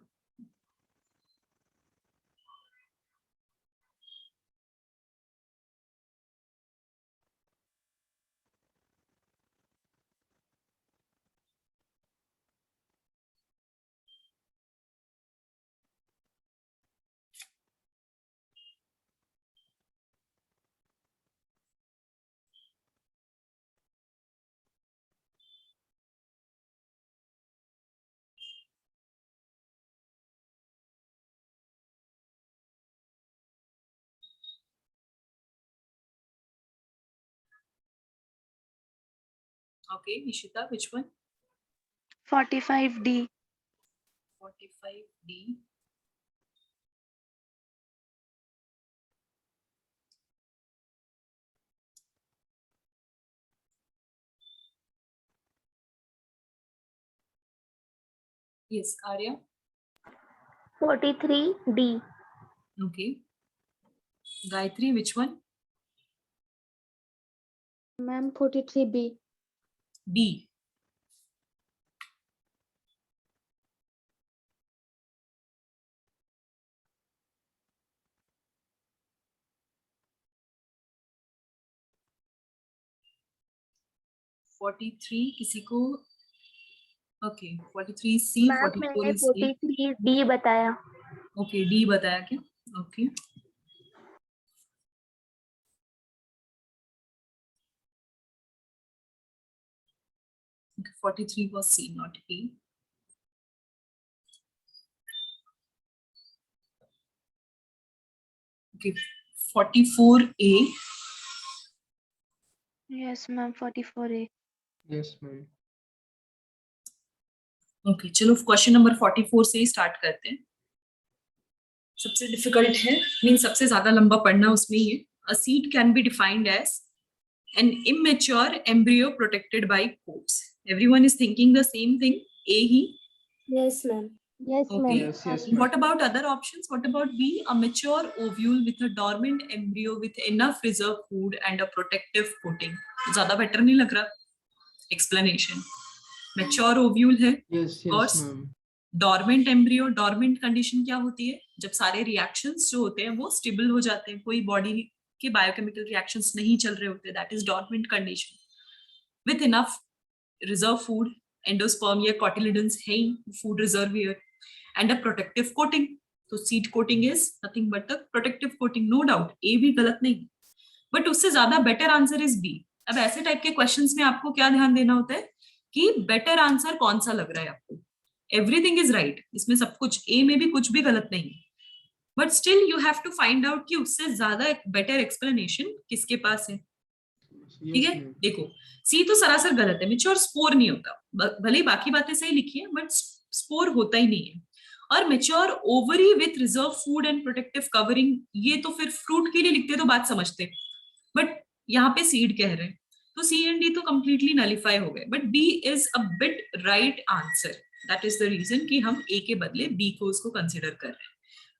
Okay, Nishita, which one? 45D. 45D. Yes, Arya. 43D. Okay. Gayatri, which one? Ma'am, 43B. B. (43) किसी को? ओके, 43C, मैम 44 मैंने is A. 43D बताया. ओके, D बताया क्या? Okay. Okay, 43 was C, not A. Okay, 44A. Yes, ma'am. 44A. Yes, ma'am. Okay, चलो क्वेश्चन नंबर 44 से ही स्टार्ट करते हैं. सबसे डिफिकल्ट है, मीन सबसे ज्यादा लंबा पढ़ना उसमें ही है. A seed can be defined as an immature embryo protected by coats. Everyone is thinking the same thing. A he. Yes, ma'am. Yes, Okay. ma'am. Yes, yes, What ma'am. about other options? What about B? A mature ovule with a dormant embryo with enough reserve food and a protective coating. ज़्यादा better नहीं लग रहा? Explanation. Mature ovule है. Yes, yes, Course. ma'am. Dormant embryo, dormant condition क्या होती है? जब सारे रिएक्शंस जो होते हैं वो स्टेबल हो जाते हैं, कोई बॉडी के बायोकेमिकल रिएक्शंस नहीं चल रहे होते, that is dormant condition. With enough reserve food, endosperm या कॉटिलिडन्स है ही food reserve here, and a protective coating. तो seed coating is nothing but the protective coating, no doubt. A भी गलत नहीं, बट उससे ज्यादा बेटर आंसर इज बी. अब ऐसे टाइप के क्वेश्चंस में आपको क्या ध्यान देना होता है कि बेटर आंसर कौन सा लग रहा है आपको. एवरीथिंग इज राइट, इसमें सब कुछ, ए में भी कुछ भी गलत नहीं है, but still you have to find out कि उससे ज्यादा बेटर एक्सप्लेनेशन किसके पास है. ठीक Yes, है, ma'am. देखो सी तो सरासर गलत है. मेच्योर स्पोर नहीं होता, भले ही बाकी बातें सही लिखी है बट स्पोर होता ही नहीं है. और mature ovary with reserve food and protective covering, ये तो फिर फ्रूट के लिए लिखते तो बात समझते, बट यहाँ पे सीड कह रहे हैं, तो सी एंड डी तो कंप्लीटली नलिफाई हो गए. But B is a bit right answer. That is the reason कि हम ए के बदले बी को उसको कंसिडर कर रहे हैं.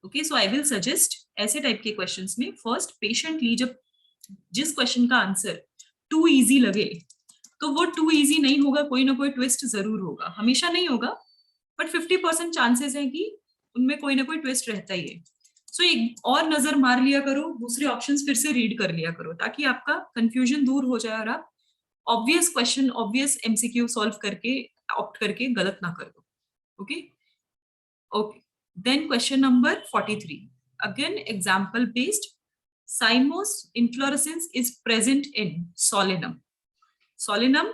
Okay, so I will suggest ऐसे टाइप के क्वेश्चंस में फर्स्ट पेशेंटली, जब जिस क्वेश्चन का आंसर टू इजी लगे तो वो टू इजी नहीं होगा, कोई ना कोई ट्विस्ट जरूर होगा. हमेशा नहीं होगा, बट 50% चांसेस है कि उनमें कोई ना कोई ट्विस्ट रहता ही है. सो एक और नजर मार लिया करो, दूसरे ऑप्शंस फिर से रीड कर लिया करो, ताकि आपका कंफ्यूजन दूर हो जाए और आप obvious question, obvious MCQ solve करके ऑप्ट करके गलत ना कर दो. Okay okay, then question number 43, again example based. Cymose inflorescence is present in Solanum. Solanum,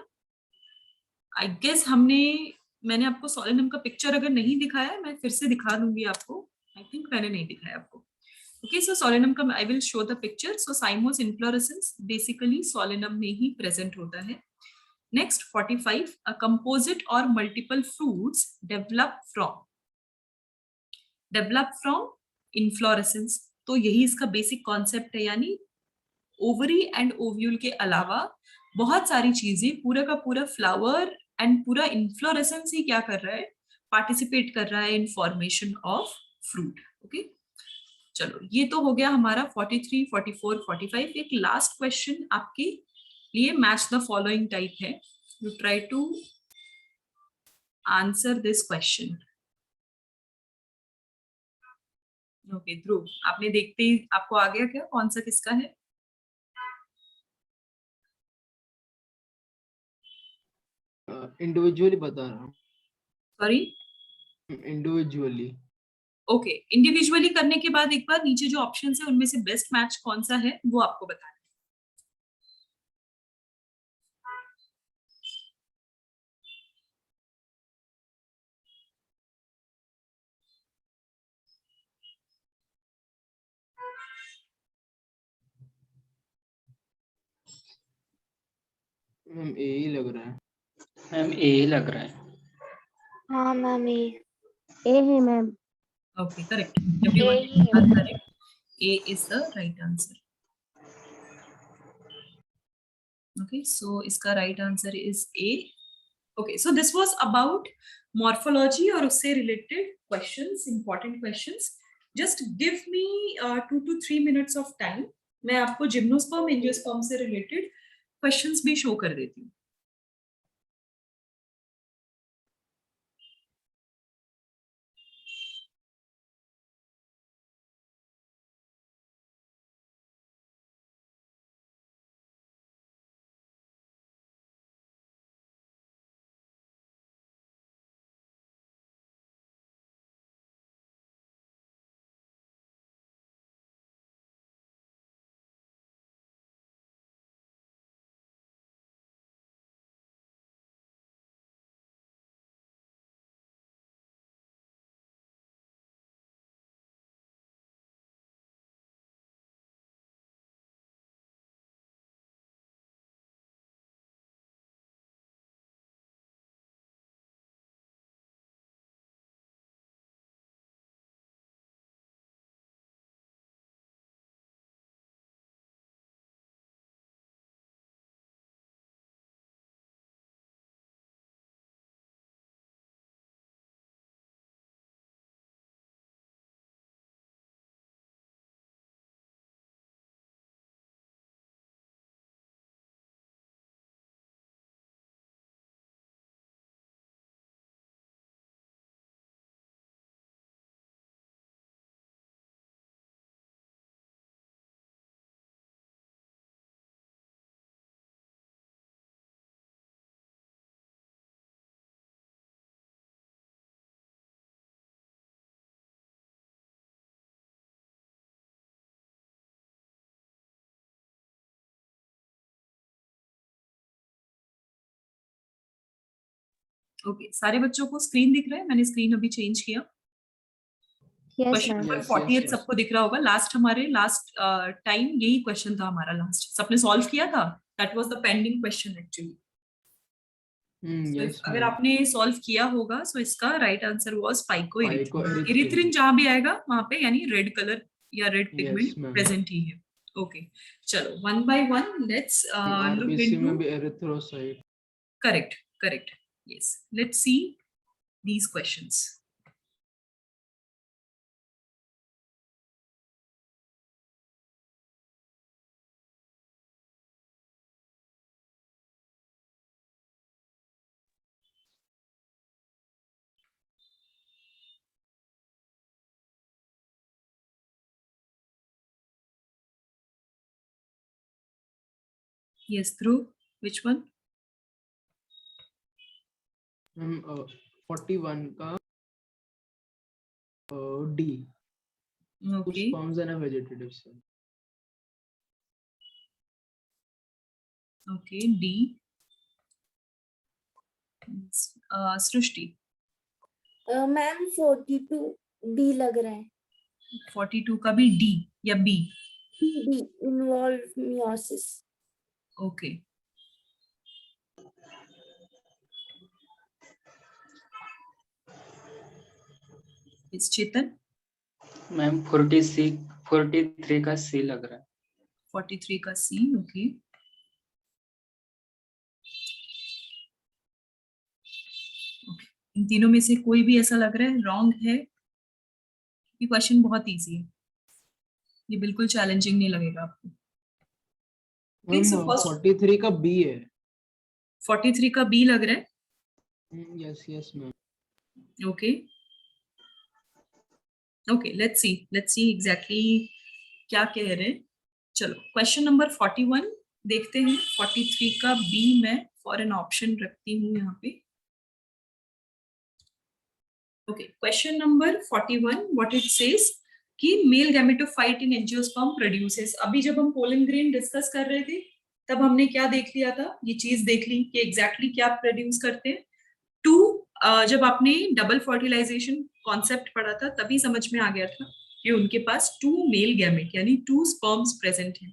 I guess मैंने आपको सोलेनम का पिक्चर अगर नहीं दिखाया, मैं फिर से दिखा दूंगी आपको. आई थिंक मैंने नहीं दिखाया आपको. ओके, सो सोलेनम का I will show the picture. So साइमोस inflorescence basically Solanum में ही प्रेजेंट होता है. नेक्स्ट 45, अ कंपोजिट और multiple fruits develop from inflorescence. तो यही इसका बेसिक कॉन्सेप्ट है, यानी ओवरी एंड ओव्यूल के अलावा बहुत सारी चीजें, पूरा का पूरा फ्लावर एंड पूरा इन्फ्लोरेसेंस ही क्या कर रहा है, पार्टिसिपेट कर रहा है in formation of fruit. Okay, चलो ये तो हो गया हमारा 43, 44, 45. एक लास्ट क्वेश्चन आपके लिए मैच द फॉलोइंग टाइप है. You try to answer this question. Okay Dhruv, आपने देखते ही आपको आ गया क्या कौन सा किसका है? इंडिविजुअली बता रहा हूँ. Sorry, individually. ओके, इंडिविजुअली करने के बाद एक बार नीचे जो ऑप्शंस है उनमें से बेस्ट मैच कौन सा है वो आपको बताना है. मैम ए ही लग रहा है. मैम ए लग रहा है। हाँ मैम ए है ma'am. Okay, correct. Everyone are correct. A is the right answer. Okay, so इसका right answer is A. Okay, so this was about morphology और उससे related questions, important questions. Just give me 2 to 3 minutes of time. मैं आपको जिम्नोस्पर्म एंजियोस्पर्म से related questions भी show कर देती हूँ. Okay, सारे बच्चों को स्क्रीन दिख रहा है? मैंने स्क्रीन अभी चेंज किया. क्वेश्चन नंबर 48 सबको दिख रहा होगा. लास्ट हमारे लास्ट टाइम यही क्वेश्चन था हमारा. लास्ट सबने सॉल्व किया था. That was the pending question actually. अगर आपने सॉल्व किया होगा सो इसका राइट आंसर वाज फाइकोइरिथ्रिन. इरिथ्रिन जहां भी आएगा वहां पे यानी रेड कलर या रेड पिगमेंट प्रेजेंट ही है. ओके, चलो one by one let's look into. Correct, correct. Yes, let's see these questions. Yes, Dhruv, which one? 41 का D. Okay. Sperms and a vegetative cell. Okay, D. Srishti. Ma'am 42 B लग रहा है. 42 का भी D या B? B, involve meiosis. Okay. Is Chetan? Ma'am 43 का C लग रहा है. 43 का C. Okay. इन तीनों में से कोई भी ऐसा लग रहा है रॉन्ग है? ये क्वेश्चन बहुत इजी है. ये बिल्कुल चैलेंजिंग नहीं लगेगा आपको. 43 का B है. 43 का B लग रहा है? Yes ma'am. Okay. Okay, let's see exactly क्या कह रहे हैं. चलो क्वेश्चन नंबर 41 देखते हैं. 43 का B मैं फॉर एन ऑप्शन रखती हूँ यहाँ पे. Okay, question number 41, what it says कि मेल गैमेटोफाइट इन एंजियोस्पर्म प्रोड्यूसेस. अभी जब हम पोलन ग्रेन डिस्कस कर रहे थे तब हमने क्या देख लिया था? ये चीज देख ली कि एग्जैक्टली क्या प्रोड्यूस करते हैं. जब आपने डबल फर्टिलाइजेशन कॉन्सेप्ट पढ़ा था तभी समझ में आ गया था कि उनके पास 2 मेल गैमेट यानी 2 स्पर्म्स प्रेजेंट हैं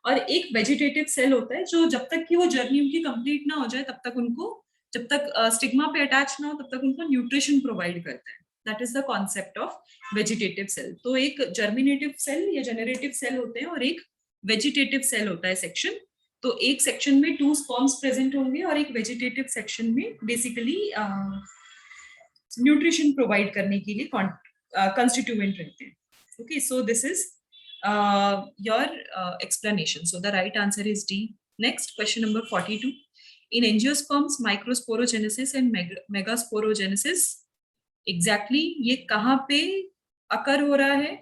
और एक वेजिटेटिव सेल होता है जो जब तक कि वो जर्नी उनकी कंप्लीट ना हो जाए तब तक उनको जब तक स्टिग्मा पे अटैच ना हो तब तक उनको न्यूट्रिशन प्रोवाइड करता है. That is the concept of vegetative cell. तो एक जर्मिनेटिव सेल या जेनरेटिव सेल होते हैं और एक वेजिटेटिव सेल होता है सेक्शन. तो एक सेक्शन में 2 स्पर्म्स प्रेजेंट होंगे और एक वेजिटेटिव सेक्शन में बेसिकली न्यूट्रिशन प्रोवाइड करने के लिए कंस्टिट्यूएंट रहते हैं. Okay, so this is your explanation. So the right answer is D. Next, question number 42. In angiosperms, microsporogenesis and megasporogenesis, exactly ये कहाँ पे अकर हो रहा है?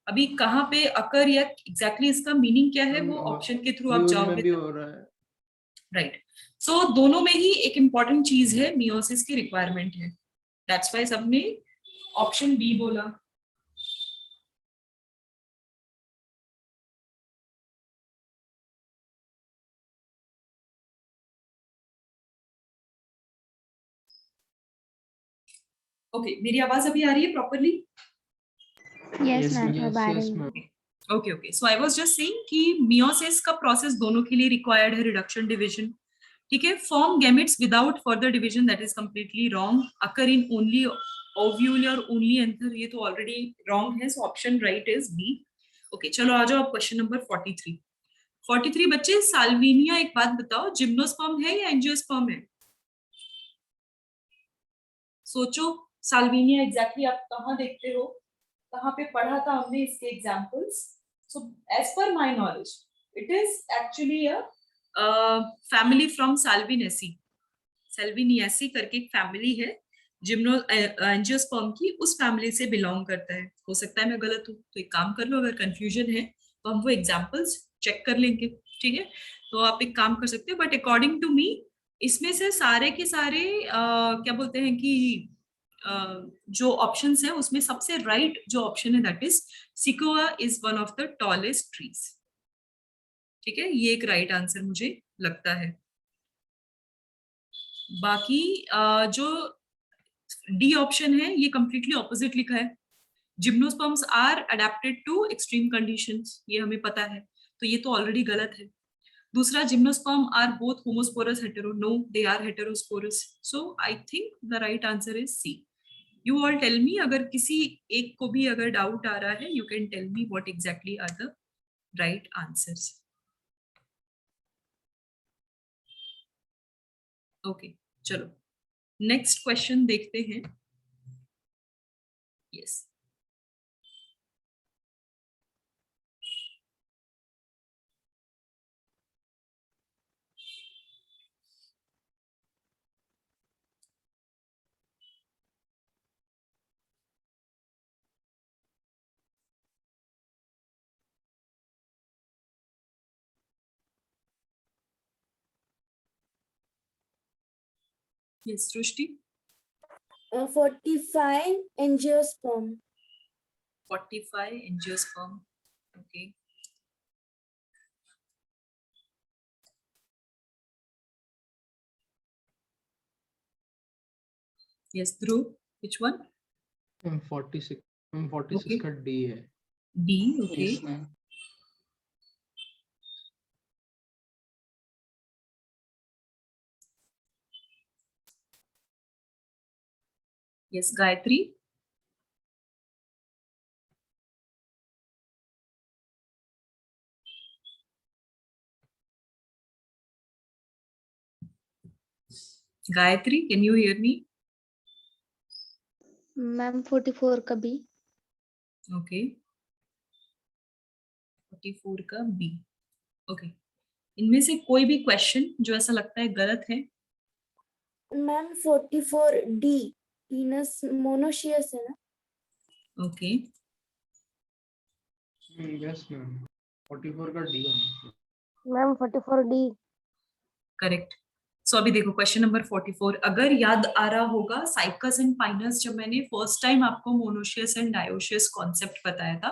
अभी कहाँ पे अकर या exactly इसका मीनिंग क्या है वो ऑप्शन के थ्रू आप जाओगे. भी हो रहा है. राइट. सो दोनों में ही एक इम्पॉर्टेंट चीज है, मियोसिस की रिक्वायरमेंट है. दैट्स व्हाई सबने ऑप्शन बी बोला. ओके, मेरी आवाज अभी आ रही है प्रॉपरली? यस मैम, yes, अब आ रही ma'am. है. Okay okay, so I was just saying कि मियोसिस का प्रोसेस दोनों के लिए रिक्वायर्ड है, रिडक्शन डिवीजन. ठीक है. Form gametes without further division, that is completely wrong. Occur in only ovule और ओनली एंथर, ये तो ऑलरेडी रॉन्ग है. So option right is B. Okay, चलो आ जाओ अब क्वेश्चन नंबर 43. 43 बच्चे, साल्विनिया एक बात बताओ, जिम्नोस्पर्म है या एंजियोस्पर्म है? सोचो, साल्विनिया एग्जैक्टली आप कहाँ देखते हो, कहाँ पे पढ़ा था हमने इसके एग्जांपल्स? सो एज पर my knowledge it is actually a family from Salviniaceae. Salviniaceae करके एक फैमिली है, एंजियोस्पर्म की, उस फैमिली से बिलोंग करता है. हो सकता है मैं गलत हूँ, तो एक काम कर लो, अगर कंफ्यूजन है तो हम वो एग्जांपल्स चेक कर लेंगे. ठीक है, तो आप एक काम कर सकते हो. बट अकॉर्डिंग टू मी इसमें से सारे के सारे क्या बोलते हैं कि जो ऑप्शंस है उसमें सबसे राइट जो ऑप्शन है that is Sikoa is one of the tallest trees. ठीक है, ये एक राइट आंसर मुझे लगता है. बाकी जो डी ऑप्शन है ये कंप्लीटली ऑपोजिट लिखा है. Gymnosperms are adapted to extreme conditions, ये हमें पता है, तो ये तो ऑलरेडी गलत है. दूसरा, gymnosperm are both homosporous hetero, no they are heterosporous. So I think the right answer is C. You all tell me, अगर किसी एक को भी अगर डाउट आ रहा है, you can tell me what exactly are the right answers. Okay, चलो नेक्स्ट क्वेश्चन देखते हैं. Yes, yes, Srushti. 45 angiosperm. 45 angiosperm. Okay. Yes, Dhruv, which one? 46. 46 Okay. का D है. D. Okay. Yes, ma'am. Yes, Gayatri. Gayatri, can you hear me? Ma'am 44 का बी. Okay. 44 का B. Okay. इनमें से कोई भी क्वेश्चन जो ऐसा लगता है गलत है? मैम 44 डी, पीनस मोनोशियस है ना? ओके. यस मैम, 44 का D होना. Ma'am 44 D. करेक्ट. सो अभी देखो क्वेश्चन नंबर 44, अगर याद आ रहा होगा साइकस एंड पाइनस, जब मैंने फर्स्ट टाइम आपको मोनोशियस एंड डायोशियस कॉन्सेप्ट बताया था,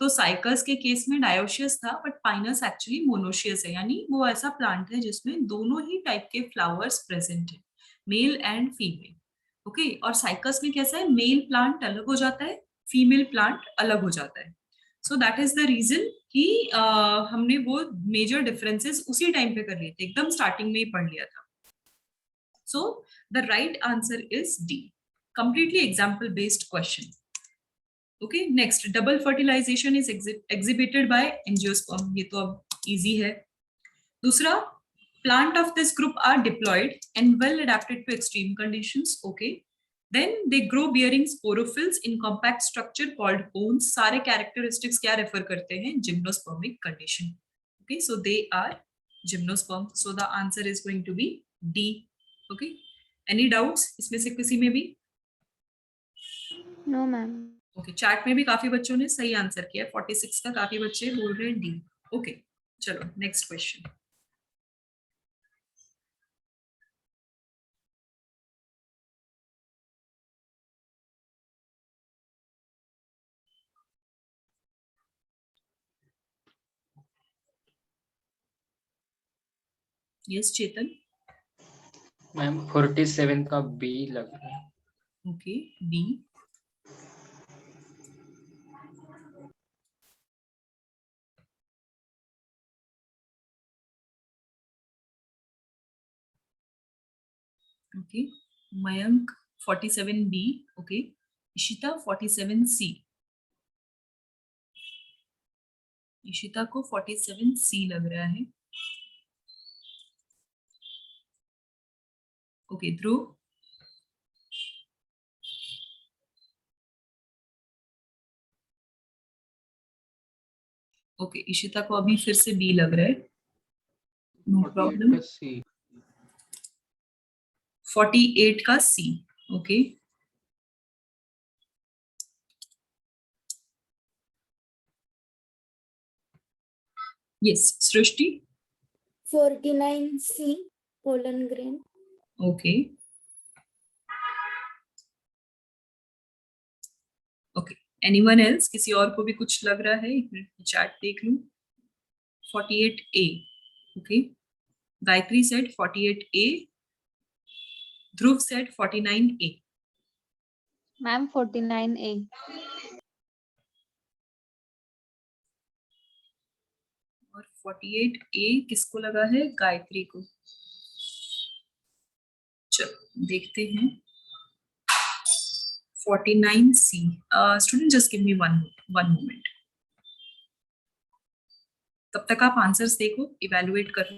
तो साइकस के केस में डायोशियस था, बट पाइनस एक्चुअली मोनोशियस है, यानी वो ऐसा प्लांट है जिसमें दोनों ही टाइप के फ्लावर्स प्रेजेंट है, मेल एंड फीमेल. ओके, और साइकस में कैसा है, मेल प्लांट अलग हो जाता है, फीमेल प्लांट अलग हो जाता है. So that is the reason कि हमने वो मेजर डिफरेंसेस उसी टाइम पे कर लिए थे, एकदम स्टार्टिंग में ही पढ़ लिया था. So the right answer is D, completely example based question. Okay, next, double fertilization is exhibited by angiosperm. ये तो अब easy है. दूसरा, plant of this group are diploid and well adapted to extreme conditions. Okay, then they grow bearing sporophylls in compact structure called cones. सारे characteristics क्या refer करते हैं? Gymnospermic condition. Okay, so they are gymnosperm. So the answer is going to be D. Okay, any doubts इसमें से किसी में भी? No, ma'am. ओके, चैट में भी काफी बच्चों ने सही आंसर किया, 46 का काफी बच्चे बोल रहे हैं डी. ओके, चलो next question. Yes Chetan. Ma'am 47 का बी लग रहा है. Okay, B. Okay, Mayank 47B. Okay, Ishita 47C. Ishita को 47C लग रहा है. ओके, ध्रुव. ओके, इशिता को अभी फिर से बी लग रहा है. No problem. 48 का C. Okay, yes Srishti. 49C pollen grain. Okay, okay, anyone else? किसी और को भी कुछ लग रहा है? एक मिनट चैट देख लूं. 48A. Okay, Gayatri said 48A. ध्रुव सेड 49A. Ma'am 49A. और 48A किसको लगा है? गायत्री को. चलो देखते हैं. 49C. Student just give me one moment. तब तक आप आंसर्स देखो, इवैल्यूएट कर.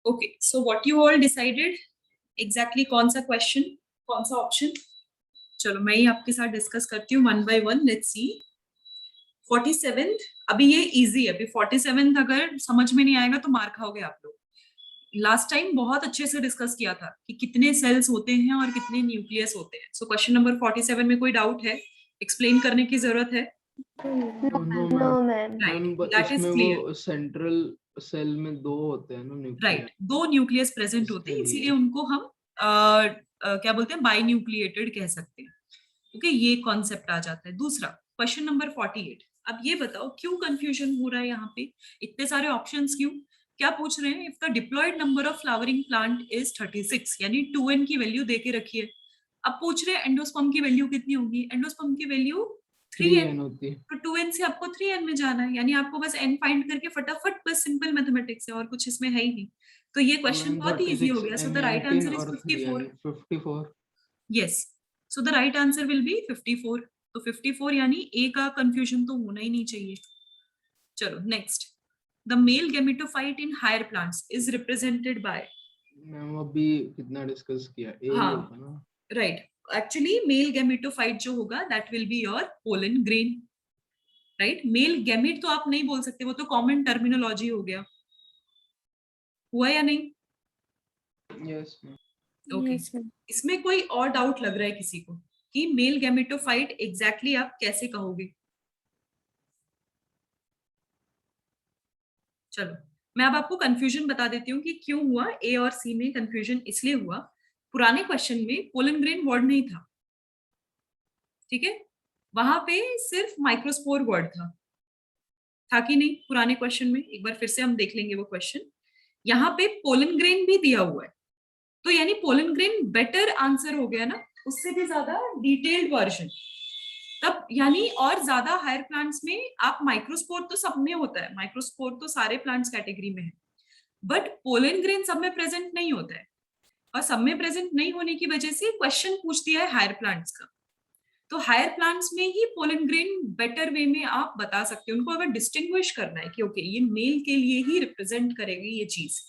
Okay, so what you all decided exactly? कौन सा क्वेश्चन, कौन सा ऑप्शन? चलो मैं ही आपके साथ डिस्कस करती हूँ one by one. Let's see. 47th, अभी ये इजी है. अभी 47th अगर समझ में नहीं आएगा तो मार खाओगे आप लोग. लास्ट टाइम बहुत अच्छे से डिस्कस किया था कि कितने सेल्स होते हैं और कितने न्यूक्लियस होते हैं. सो क्वेश्चन नंबर 47 में कोई डाउट है? एक्सप्लेन करने की जरूरत है? No, ma'am. That is clear. वो सेंट्रल सेल में दो होते हैं ना न्यूक्लियस. राइट, दो न्यूक्लियस प्रेजेंट होते हैं, इसीलिए उनको हम क्या बोलते हैं, बाई न्यूक्लिएटेड कह सकते हैं. ओके, ये कॉन्सेप्ट आ जाता है. दूसरा क्वेश्चन नंबर 48. अब ये बताओ क्यों कंफ्यूजन हो रहा है यहाँ पे? इतने सारे ऑप्शंस क्यों? क्या पूछ रहे हैं, if the diploid number of flowering plant is 36, यानी 2n की वैल्यू देके रखी है। अब पूछ रहे हैं एंडोस्पर्म की वैल्यू कितनी होगी, एंडोस्पर्म की वैल्यू 3n 3n होती है। तो 2n से आपको 3n में जाना है, यानी आपको बस n फाइंड करके फटाफट, बस सिंपल मैथमेटिक्स है और कुछ इसमें है ही नहीं। तो ये क्वेश्चन मैम बहुत ही इजी हो 36 गया। सो n the right 18 answer is और 54। 3n 54। Yes, so the right answer will B 54। तो 54 यानी ए का कंफ्यूजन तो होना ही नहीं चाहिए। चलो next, the male gametophyte in higher plants is represented by. Ma'am अभी कितना डिस्कस किया, ए ही हाँ होगा ना। राइट, एक्चुअली मेल गैमेटोफाइट जो होगा that will be your pollen grain, right. Male gamete तो आप नहीं बोल सकते, वो तो कॉमन टर्मिनोलॉजी हो गया, हुआ या नहीं? Yes okay, Yes, ma'am. इसमें कोई और डाउट लग रहा है किसी को कि मेल गैमेटोफाइट एग्जैक्टली आप कैसे कहोगे? चलो मैं अब आपको कंफ्यूजन बता देती हूँ कि क्यों हुआ ए और सी में कंफ्यूजन। इसलिए हुआ, पुराने क्वेश्चन में पोलन ग्रेन वर्ड नहीं था, ठीक है, वहां पे सिर्फ माइक्रोस्पोर वर्ड था कि नहीं? पुराने क्वेश्चन में एक बार फिर से हम देख लेंगे वो क्वेश्चन। यहाँ पे पोलन ग्रेन भी दिया हुआ है, तो यानी पोलन ग्रेन बेटर आंसर हो गया ना, उससे भी ज्यादा डिटेल्ड वर्जन। तब यानी और ज्यादा हायर प्लांट्स में आप माइक्रोस्पोर तो सब में होता है, माइक्रोस्पोर तो सारे प्लांट्स कैटेगरी में है, बट पोलन ग्रेन सब में प्रेजेंट नहीं होता है, और सब में प्रेजेंट नहीं होने की वजह से क्वेश्चन पूछ दिया है हायर प्लांट्स का। तो हायर प्लांट्स में ही पोलन ग्रेन बेटर वे में आप बता सकते हो, उनको अगर डिस्टिंग्विश करना है कि ओके ये मेल के लिए ही रिप्रेजेंट करेगी ये चीज,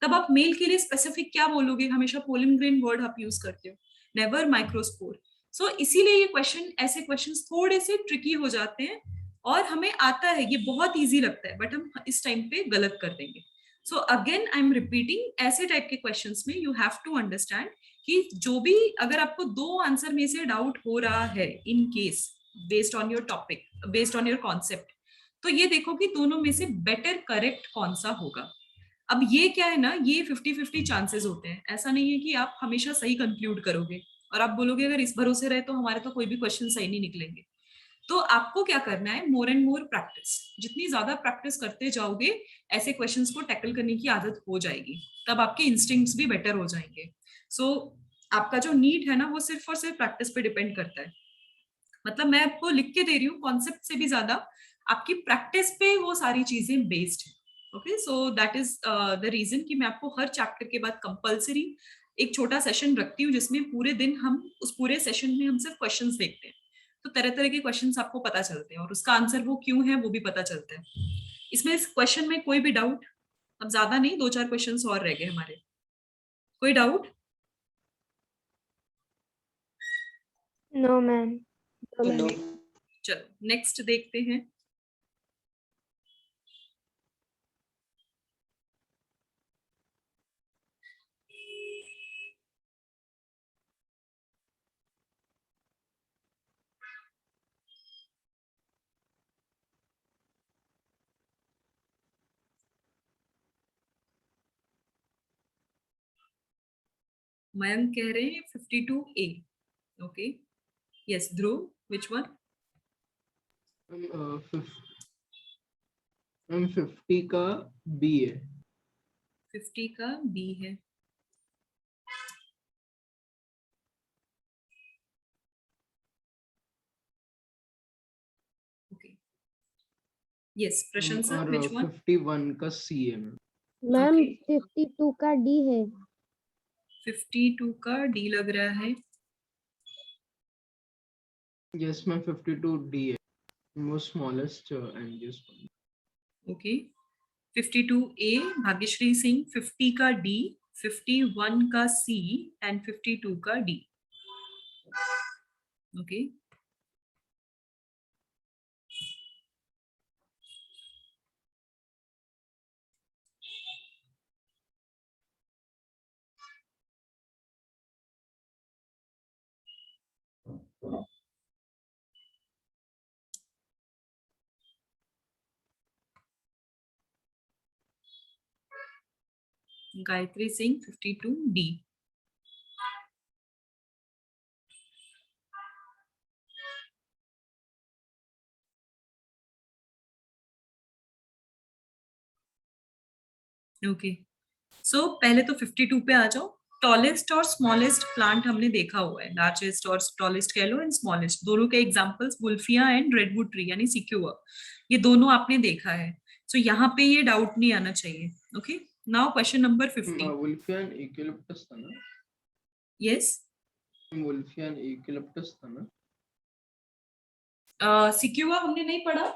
तब आप मेल के लिए स्पेसिफिक क्या बोलोगे? हमेशा पोलन ग्रेन वर्ड आप यूज करते हो, नेवर माइक्रोस्पोर। सो इसीलिए ये क्वेश्चन, ऐसे क्वेश्चंस थोड़े से ट्रिकी हो जाते हैं, और हमें आता है, ये बहुत इजी लगता है, बट हम इस टाइम पे गलत कर देंगे। So again I am repeating, ऐसे टाइप के क्वेश्चंस में यू हैव टू अंडरस्टैंड कि जो भी, अगर आपको दो आंसर में से डाउट हो रहा है in case, based on your topic, based on your concept, तो ये देखो कि दोनों में से बेटर करेक्ट कौन सा होगा। अब ये क्या है ना, ये 50-50 चांसेस होते हैं, ऐसा नहीं है कि आप हमेशा सही कंक्लूड करोगे और आप बोलोगे अगर इस भरोसे रहे तो हमारे तो कोई भी क्वेश्चन सही नहीं निकलेंगे। तो आपको क्या करना है, मोर एंड मोर प्रैक्टिस, जितनी ज्यादा प्रैक्टिस करते जाओगे ऐसे क्वेश्चंस को टैकल करने की आदत हो जाएगी, तब आपके इंस्टिंक्ट्स भी बेटर हो जाएंगे। सो आपका जो नीड है ना, वो सिर्फ और सिर्फ प्रैक्टिस पे डिपेंड करता है। मतलब मैं आपको लिख के दे रही हूँ, कॉन्सेप्ट से भी ज्यादा आपकी प्रैक्टिस पे वो सारी चीजें बेस्ड है। Okay, so that is the reason कि मैं आपको हर चैप्टर के बाद कंपल्सरी एक छोटा सेशन रखती हूँ, जिसमें पूरे दिन हम, उस पूरे सेशन में हम सिर्फ क्वेश्चंस देखते हैं, तो तरह तरह के क्वेश्चंस आपको पता चलते हैं, और उसका आंसर वो क्यों है वो भी पता चलता है। इसमें इस क्वेश्चन में कोई भी डाउट? अब ज्यादा नहीं, 2-4 क्वेश्चंस और रह गए हमारे, कोई डाउट? No, ma'am. चलो नेक्स्ट देखते हैं। मयंक कह रहे हैं 52A। Okay, yes Dhruv, which one? Ma'am 50 का बी है। 50 का बी है। ओके, यस प्रशांत सर, और व्हिच वन? 51 का सी है मैम। Ma'am Okay. 52 का डी है। 52 का डी लग रहा है। यस मैम 52 डी है, वो smallest angiosperm. Okay, 52A Bhagyashree Singh, 50 का डी, 51 का सी एंड 52 का D. Okay, Gayatri Singh 52 D. Okay, so पहले तो 52 पे आ जाओ। टॉलेस्ट और स्मॉलेस्ट प्लांट हमने देखा हुआ है, लार्जेस्ट और टॉलेस्ट कह लो एंड स्मॉलेस्ट, दोनों के examples Wolffia and redwood tree यानी सिक्यूआ, ये दोनों आपने देखा है। सो यहाँ पे ये डाउट नहीं आना चाहिए। Okay, now question number 50। Wolffia and eucalyptus था ना? यस, वुल्फिया एंड यूकेलिप्टस था ना? सिक्यूआ हमने नहीं पढ़ा।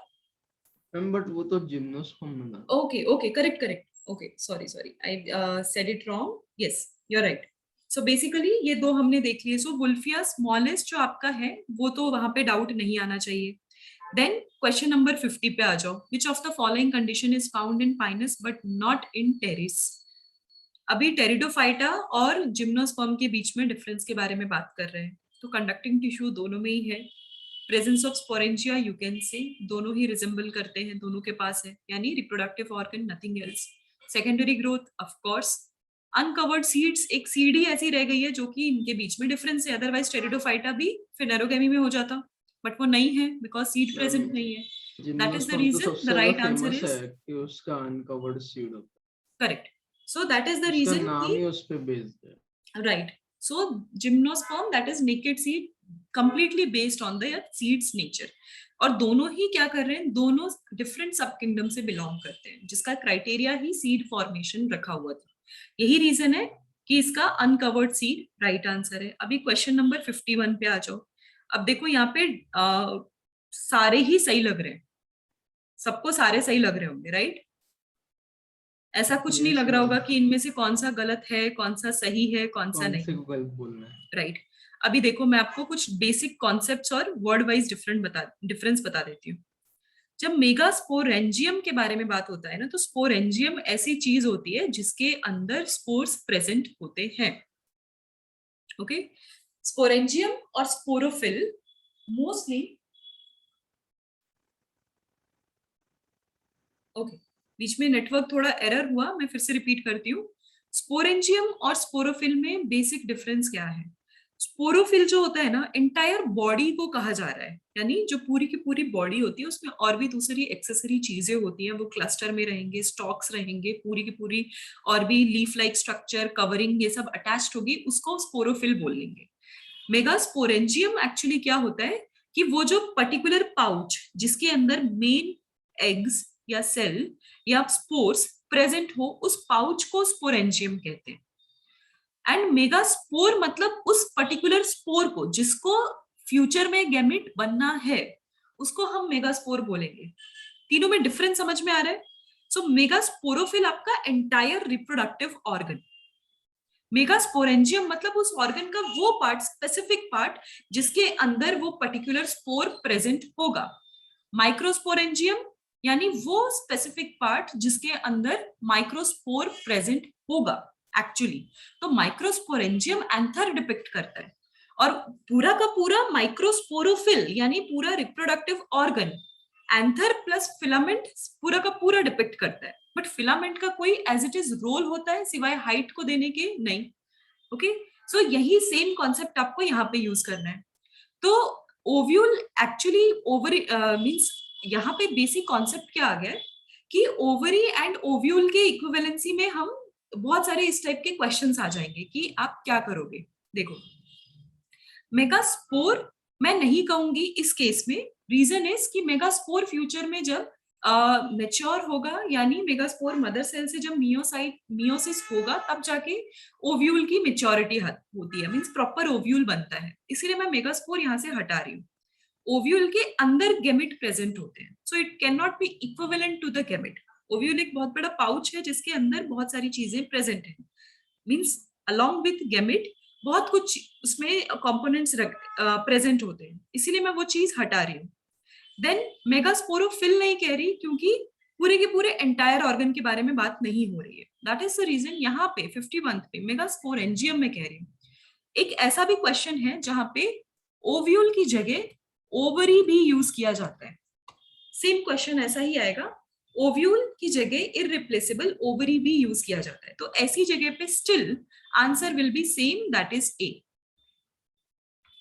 बट वो तो जिम्नोस्पर्म में था। Okay okay, correct correct, okay sorry I said it wrong. Yes, you are right. So basically ये दो हमने देख लिए। सो वुल्फिया स्मॉलेस्ट जो आपका है वो तो वहां पे डाउट नहीं आना चाहिए। देन क्वेश्चन नंबर 50 पे आ जाओ। Which of the following condition is found in Pinus but not in Pteris? अभी टेरिडोफाइटा और जिम्नोस्पर्म के बीच में डिफरेंस के बारे में बात कर रहे हैं। तो कंडक्टिंग टिश्यू दोनों में ही है। Presence of sporangia you can say, दोनों ही रिजेंबल करते हैं, दोनों के पास है, यानी reproductive organ, nothing else. Secondary growth of course. Uncovered seeds, एक सीड ही ऐसी रह गई है जो कि इनके बीच में डिफरेंस है, अदरवाइज टेरिडोफाइटा भी फिनेरोगेमी में हो जाता, बट वो नहीं है बिकॉज सीड प्रेजेंट नहीं है। दैट इज द जिम्नोस्पर्म तो रीजन सबसे द ज्यादा राइट आंसर फेमस इज है कि उसका अनकवर्ड सीड होता correct. So that is the है, उसका रीजन नाम कि ही उस पे बेस्ड है। right, so gymnosperm that is naked seed completely based on the seeds nature। और दोनों ही क्या कर रहे हैं, दोनों डिफरेंट सब किंगडम से बिलोंग करते हैं, जिसका क्राइटेरिया ही सीड फॉर्मेशन रखा हुआ था। यही रीजन है कि इसका अनकवर्ड सीड राइट आंसर है। अभी क्वेश्चन नंबर 51 पे आ जाओ। अब देखो यहाँ पे सारे ही सही लग रहे हैं, सबको सारे सही लग रहे होंगे, राइट? ऐसा कुछ नहीं लग रहा होगा कि इनमें से कौन सा गलत है, कौन सा सही है, कौन सा नहीं, गलत बोलना है, राइट? अभी देखो मैं आपको कुछ बेसिक कॉन्सेप्ट्स और वर्ड वाइज डिफरेंस बता देती हूँ। जब मेगास्पोरेंजियम के बारे में बात होता है ना, तो स्पोरेंजियम ऐसी चीज होती है जिसके अंदर स्पोर्स प्रेजेंट होते हैं। ओके, स्पोरेंजियम और स्पोरोफिल मोस्टली, ओके बीच में नेटवर्क थोड़ा एरर हुआ, मैं फिर से रिपीट करती हूँ। स्पोरेंजियम और स्पोरोफिल में बेसिक डिफरेंस क्या है? स्पोरोफिल जो होता है ना, एंटायर बॉडी को कहा जा रहा है, यानी जो पूरी की पूरी बॉडी होती है उसमें और भी दूसरी एक्सेसरी चीजें होती हैं, वो क्लस्टर में रहेंगे, स्टॉक्स रहेंगे, पूरी की पूरी और भी लीफ लाइक स्ट्रक्चर, कवरिंग, ये सब अटैच्ड होगी, उसको स्पोरोफिल बोल लेंगे। मेगास्पोरेंजियम एक्चुअली क्या होता है कि वो जो पर्टिकुलर पाउच जिसके अंदर मेन एग्स या सेल या स्पोर्स प्रेजेंट हो, उस पाउच को स्पोरेंजियम कहते हैं। एंड मेगास्पोर मतलब उस पर्टिकुलर स्पोर को, जिसको फ्यूचर में गैमेट बनना है, उसको हम मेगास्पोर बोलेंगे। तीनों में डिफरेंस समझ में आ रहा है? सो मेगास्पोरोफिल आपका एंटायर रिप्रोडक्टिव ऑर्गन, मेगास्पोरेंजियम मतलब उस ऑर्गन का वो पार्ट, स्पेसिफिक पार्ट जिसके अंदर वो पर्टिकुलर स्पोर प्रेजेंट होगा। माइक्रोस्पोरेंजियम यानी वो स्पेसिफिक पार्ट जिसके अंदर माइक्रोस्पोर प्रेजेंट होगा एक्चुअली। तो माइक्रोस्पोरेंजियम एंथर डिपिक्ट करता है, और पूरा का पूरा माइक्रोस्पोरोफिल यानी पूरा reproductive organ anther plus filament पूरा का पूरा डिपिक्ट करता है। बट फिलामेंट का कोई एज इट इज रोल होता है सिवाय हाइट को देने के? नहीं। ओके, सो यही सेम कॉन्सेप्ट आपको यहाँ पे यूज करना है। तो ओव्यूल एक्चुअली ओवरी मींस, यहाँ पे बेसिक कॉन्सेप्ट क्या आ गया है कि ओवरी एंड ओव्यूल के इक्विवेलेंसी में हम बहुत सारे इस टाइप के क्वेश्चंस आ जाएंगे कि आप क्या करोगे। देखो, मेगास्पोर मैं नहीं कहूंगी इस केस में, रीजन इज कि मेगास्पोर फ्यूचर में जब मेच्योर होगा, यानी मेगास्पोर मदर सेल से जब मियोसिस होगा, तब जाके ओव्यूल की मेच्योरिटी होती है, मींस प्रॉपर ओव्यूल बनता है। इसीलिए मैं मेगास्पोर यहाँ से हटा रही हूँ। ओव्यूल के अंदर गैमेट प्रेजेंट होते हैं, so it can not be equivalent to the gamete. Ovule एक बहुत बड़ा पाउच है जिसके अंदर बहुत सारी चीजें प्रेजेंट है, मींस अलोंग विथ गैमेट बहुत कुछ उसमें कंपोनेंट्स प्रेजेंट होते हैं, इसीलिए मैं वो चीज हटा रही हूँ। देन मेगास्पोरोफिल नहीं कह रही क्योंकि पूरे के पूरे एंटायर ऑर्गन के बारे में बात नहीं हो रही है। दैट इज द रीजन यहाँ पे 51 पे मेगास्पोरेंजियम में कह रही हूँ। एक ऐसा भी क्वेश्चन है जहां पे ओव्यूल की जगह ओवरी भी यूज किया जाता है, सेम क्वेश्चन ऐसा ही आएगा, ओव्यूल की जगह इररिप्लेसेबल ओवरी भी यूज किया जाता है। तो ऐसी जगह पे still answer will B same, that is a.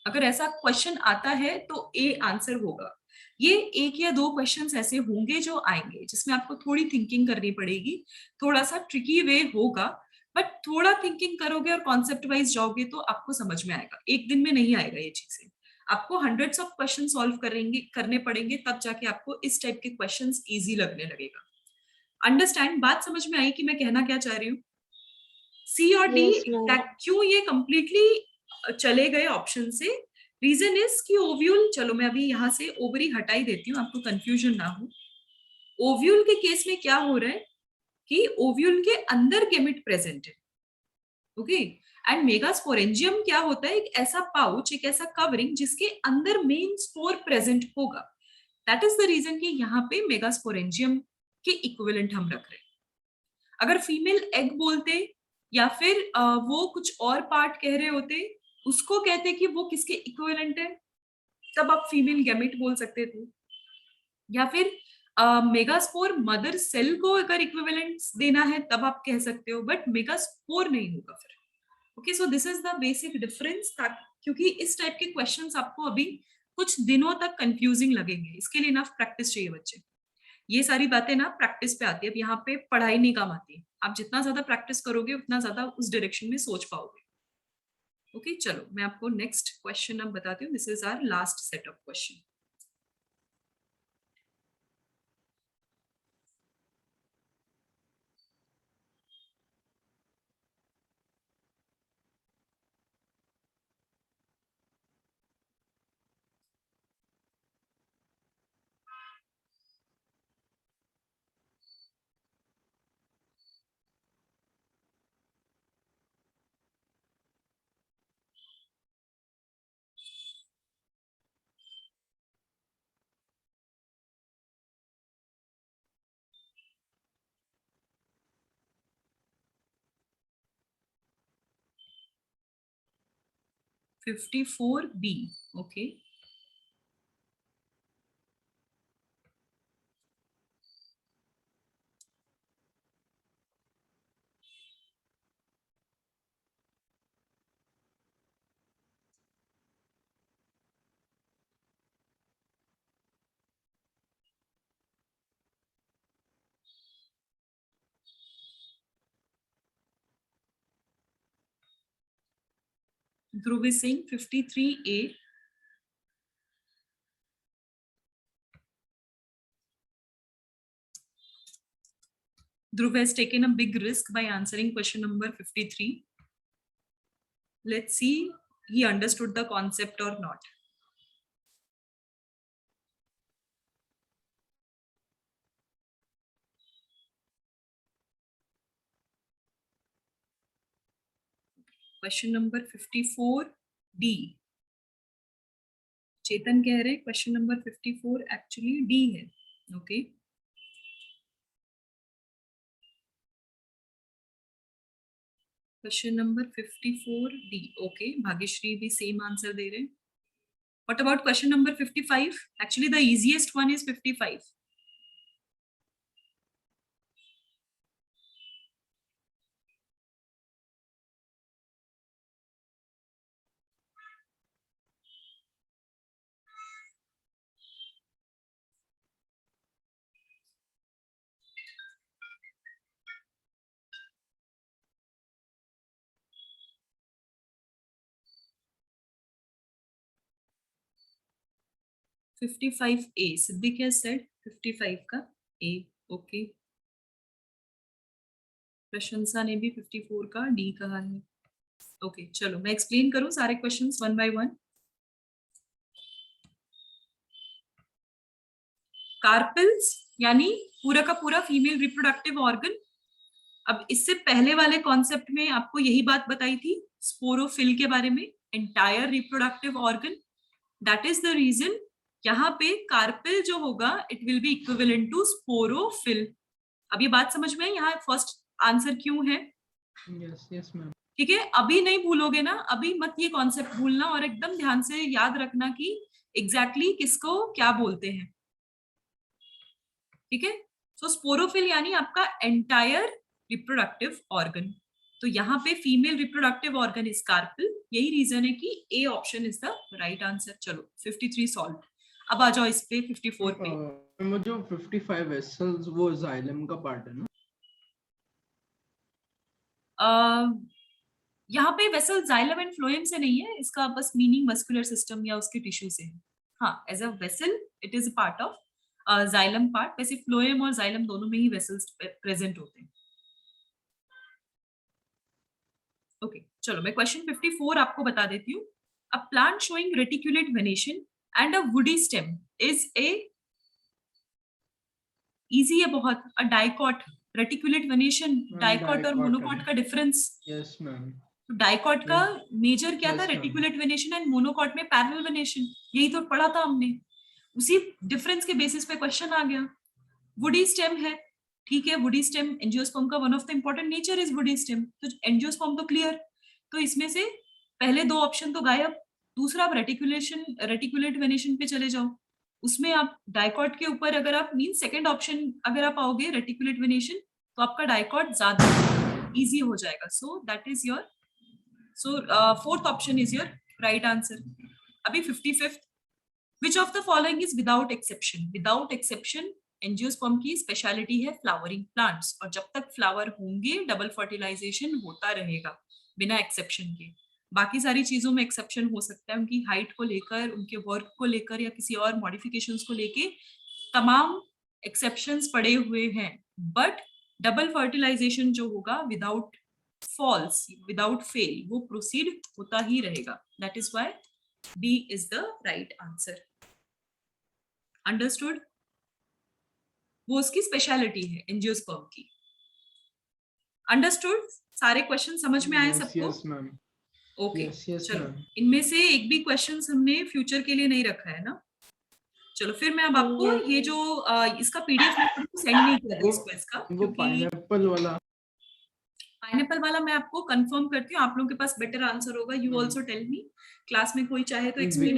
अगर ऐसा क्वेश्चन आता है तो ए आंसर होगा। ये एक या दो क्वेश्चंस ऐसे होंगे जो आएंगे जिसमें आपको थोड़ी थिंकिंग करनी पड़ेगी, थोड़ा सा ट्रिकी वे होगा, बट थोड़ा थिंकिंग करोगे और कॉन्सेप्ट वाइज जाओगे तो आपको समझ में आएगा। एक दिन में नहीं आएगा ये चीजें, आपको हंड्रेड्स ऑफ क्वेश्चन सॉल्व करने पड़ेंगे, तब जाके आपको इस टाइप के क्वेश्चंस इजी लगने लगेगा। अंडरस्टैंड? बात समझ में आई कि मैं कहना क्या चाह रही हूँ? सी और डी Yes, ma'am. क्यों ये कंप्लीटली चले गए ऑप्शन से? रीजन इज कि ओव्यूल, चलो मैं अभी यहाँ से ओवरी हटाई देती हूँ, आपको कंफ्यूजन ना हो। ओव्यूल के केस में क्या हो रहा है कि ओव्यूल के अंदर गेमिट प्रेजेंट है, ओके, एंड मेगास्पोरेंजियम क्या होता है? एक ऐसा पाउच, एक ऐसा कवरिंग जिसके अंदर मेन स्पोर प्रेजेंट होगा। दैट इज द रीजन कि यहाँ पे मेगास्पोरेंजियम के इक्विवेलेंट हम रख रहे हैं। अगर फीमेल एग बोलते या फिर वो कुछ और पार्ट कह रहे होते, उसको कहते कि वो किसके इक्विवेलेंट है, तब आप फीमेल गैमेट बोल सकते थे। या फिर मेगास्पोर मदर सेल को अगर इक्विवेलेंट देना है तब आप कह सकते हो, बट मेगास्पोर नहीं होगा फिर। Okay, so this is the basic difference, क्योंकि इस टाइप के क्वेश्चंस आपको अभी कुछ दिनों तक कंफ्यूजिंग लगेंगे, इसके लिए इनफ प्रैक्टिस चाहिए बच्चे। ये सारी बातें ना प्रैक्टिस पे आती है, अब यहाँ पे पढ़ाई नहीं काम आती है। आप जितना ज्यादा प्रैक्टिस करोगे उतना ज्यादा उस डायरेक्शन में सोच पाओगे। ओके, चलो मैं आपको नेक्स्ट क्वेश्चन अब बताती हूँ। This is our last set of question. (54B), okay. Dhruv is saying 53A. Dhruv has taken a big risk by answering question number 53. Let's see he understood the concept or not. Question number 54D. चेतन कह रहे क्वेश्चन नंबर 54 एक्चुअली डी है, okay. Question number 54D, okay. Bhagyashree भी सेम आंसर दे रहे हैं। What about question number 55? Actually, the easiest one is 55. (55A). Siddiq has said 55 का A, ओके। प्रशंसा ने भी 54 का D कहा है, ओके। चलो मैं एक्सप्लेन करूं सारे questions one by one. Carpels यानी पूरा का पूरा फीमेल रिप्रोडक्टिव ऑर्गन। अब इससे पहले वाले कॉन्सेप्ट में आपको यही बात बताई थी स्पोरोफिल के बारे में, entire reproductive organ. That is the reason यहाँ पे कार्पेल जो होगा it will be equivalent to sporophyll. अब ये बात समझ में है यहाँ फर्स्ट आंसर क्यों है? Yes ma'am. ठीक है, अभी नहीं भूलोगे ना, अभी मत ये कॉन्सेप्ट भूलना और एकदम ध्यान से याद रखना कि एग्जैक्टली किसको क्या बोलते हैं, ठीक है। सो स्पोरोफिल यानी आपका एंटायर रिप्रोडक्टिव ऑर्गन। तो यहाँ पे female reproductive organ is carpel, यही रीजन है कि A option is the right answer. चलो 53 सॉल्व। अब आ जाओ इस पे 54 पे। वो जो 55 वेसल्स वो जाइलम का पार्ट है ना? यहाँ पे वेसल जाइलम एंड फ्लोएम से नहीं है, इसका बस मीनिंग मस्कुलर सिस्टम या उसके टिश्यू से है। हाँ, as a vessel it is a part of xylem part. वैसे फ्लोएम और जाइलम दोनों में ही वेसल्स प्रेजेंट होते हैं। ओके चलो मैं क्वेश्चन 54 आपको बता देती हूँ। A plant showing reticulate venation and a woody stem is a, easy है बहुत, अ डाइकॉट। रेटिकुलेट वेनेशन, डाइकॉट और मोनोकॉट का डिफरेंस। Yes ma'am. तो डाइकॉट का मेजर क्या था? Yes, ma'am. Reticulate venation and monocot में पैरेलल वेनेशन, यही तो पढ़ा था हमने। उसी डिफरेंस के बेसिस पे क्वेश्चन आ गया। वुडी स्टेम है, ठीक है, वुडी स्टेम एंजियोस्पर्म का one of the important nature is woody stem. तो एंजियोस्पर्म तो क्लियर, तो इसमें से पहले दो ऑप्शन तो गायब। दूसरा आप रेटिकुलेट वेनेशन पे चले जाओ, उसमें आप डाइकॉट के ऊपर अगर आप मीन सेकंड ऑप्शन अगर आप आओगे रेटिकुलेट वेनेशन, तो आपका डाइकॉट ज्यादा इजी हो जाएगा। सो that is your, so fourth option is your right answer. अभी 55th, which of the following is without exception? Without exception angiosperm की स्पेशलिटी है फ्लावरिंग प्लांट्स, और जब तक फ्लावर होंगे डबल फर्टिलाइजेशन होता रहेगा बिना एक्सेप्शन के। बाकी सारी चीजों में एक्सेप्शन हो सकता है, उनकी हाइट को लेकर, उनके वर्क को लेकर या किसी और मॉडिफिकेशंस को लेके तमाम एक्सेप्शंस पड़े हुए हैं, बट डबल फर्टिलाइजेशन जो होगा विदाउट फॉल्स, विदाउट फेल, वो प्रोसीड होता ही रहेगा। That is why D is the right answer. Understood? वो उसकी स्पेशलिटी है एंजियोस्पर्म की। अंडरस्टूड? सारे क्वेश्चन समझ में आए सबको? Yes ma'am. ओके yes, चलो ma'am. इनमें से एक भी क्वेश्चन हमने फ्यूचर के लिए नहीं रखा है ना? चलो फिर मैं अब आपको ये जो इसका पीडीएफ सेंड नहीं किया था इसको, इसका वो पाइनएप्पल वाला मैं आपको कंफर्म करती हूँ। आप लोगों के पास बेटर आंसर होगा। You also tell me. Class में कोई चाहे तो एक्सप्लेन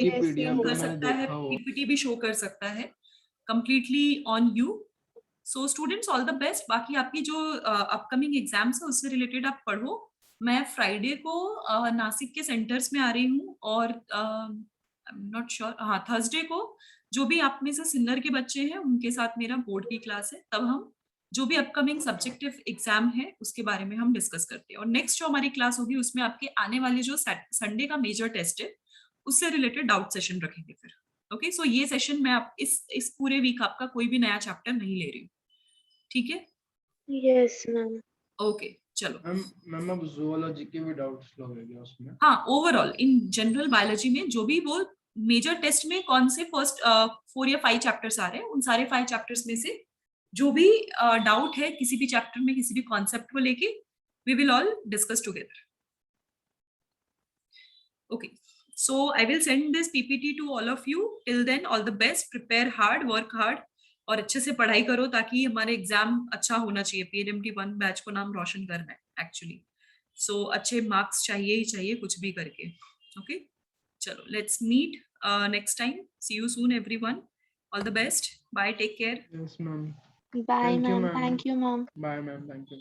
कर सकता है, पीपीटी भी शो कर सकता है, completely on you. So students all the best. बाकी आपकी जो अपकमिंग एग्जाम्स है उससे रिलेटेड आप पढ़ो। मैं फ्राइडे को नासिक के सेंटर्स में आ रही हूँ, और आई एम नॉट श्योर, हाँ थर्सडे को जो भी आप में से सिन्नर के बच्चे हैं उनके साथ मेरा बोर्ड की क्लास है, तब हम जो भी अपकमिंग सब्जेक्टिव एग्जाम है उसके बारे में हम डिस्कस करते हैं। और नेक्स्ट जो हमारी क्लास होगी उसमें आपके आने वाले जो संडे का मेजर टेस्ट है उससे रिलेटेड डाउट सेशन रखेंगे फिर। ओके सो ये सेशन में आप इस पूरे वीक आपका कोई भी नया चैप्टर नहीं ले रही हूँ, ठीक है? Yes ma'am. ओके चलो मैम अब ज़ूलॉजी के भी डाउट्स लगेंगे उसमें? हाँ, ओवरऑल इन जनरल बायोलॉजी में जो भी वो मेजर टेस्ट में कौन से फर्स्ट 4 या 5 चैप्टर्स आ रहे हैं, उन सारे 5 चैप्टर्स में से जो भी डाउट है किसी भी चैप्टर में, किसी भी कॉन्सेप्ट को लेके, we will all discuss together. Okay so I will send this PPT to all of you. Till then all the best, prepare hard, work hard, और अच्छे से पढ़ाई करो ताकि हमारे एग्जाम अच्छा होना चाहिए। पीएनएमटी 1 बैच को नाम रोशन करना है एक्चुअली। सो अच्छे मार्क्स चाहिए ही चाहिए कुछ भी करके। ओके चलो let's meet next time. See you soon everyone. All the best, bye, take care. Yes ma'am. Bye, ma'am. Thank you, ma'am. Bye, ma'am. Thank you.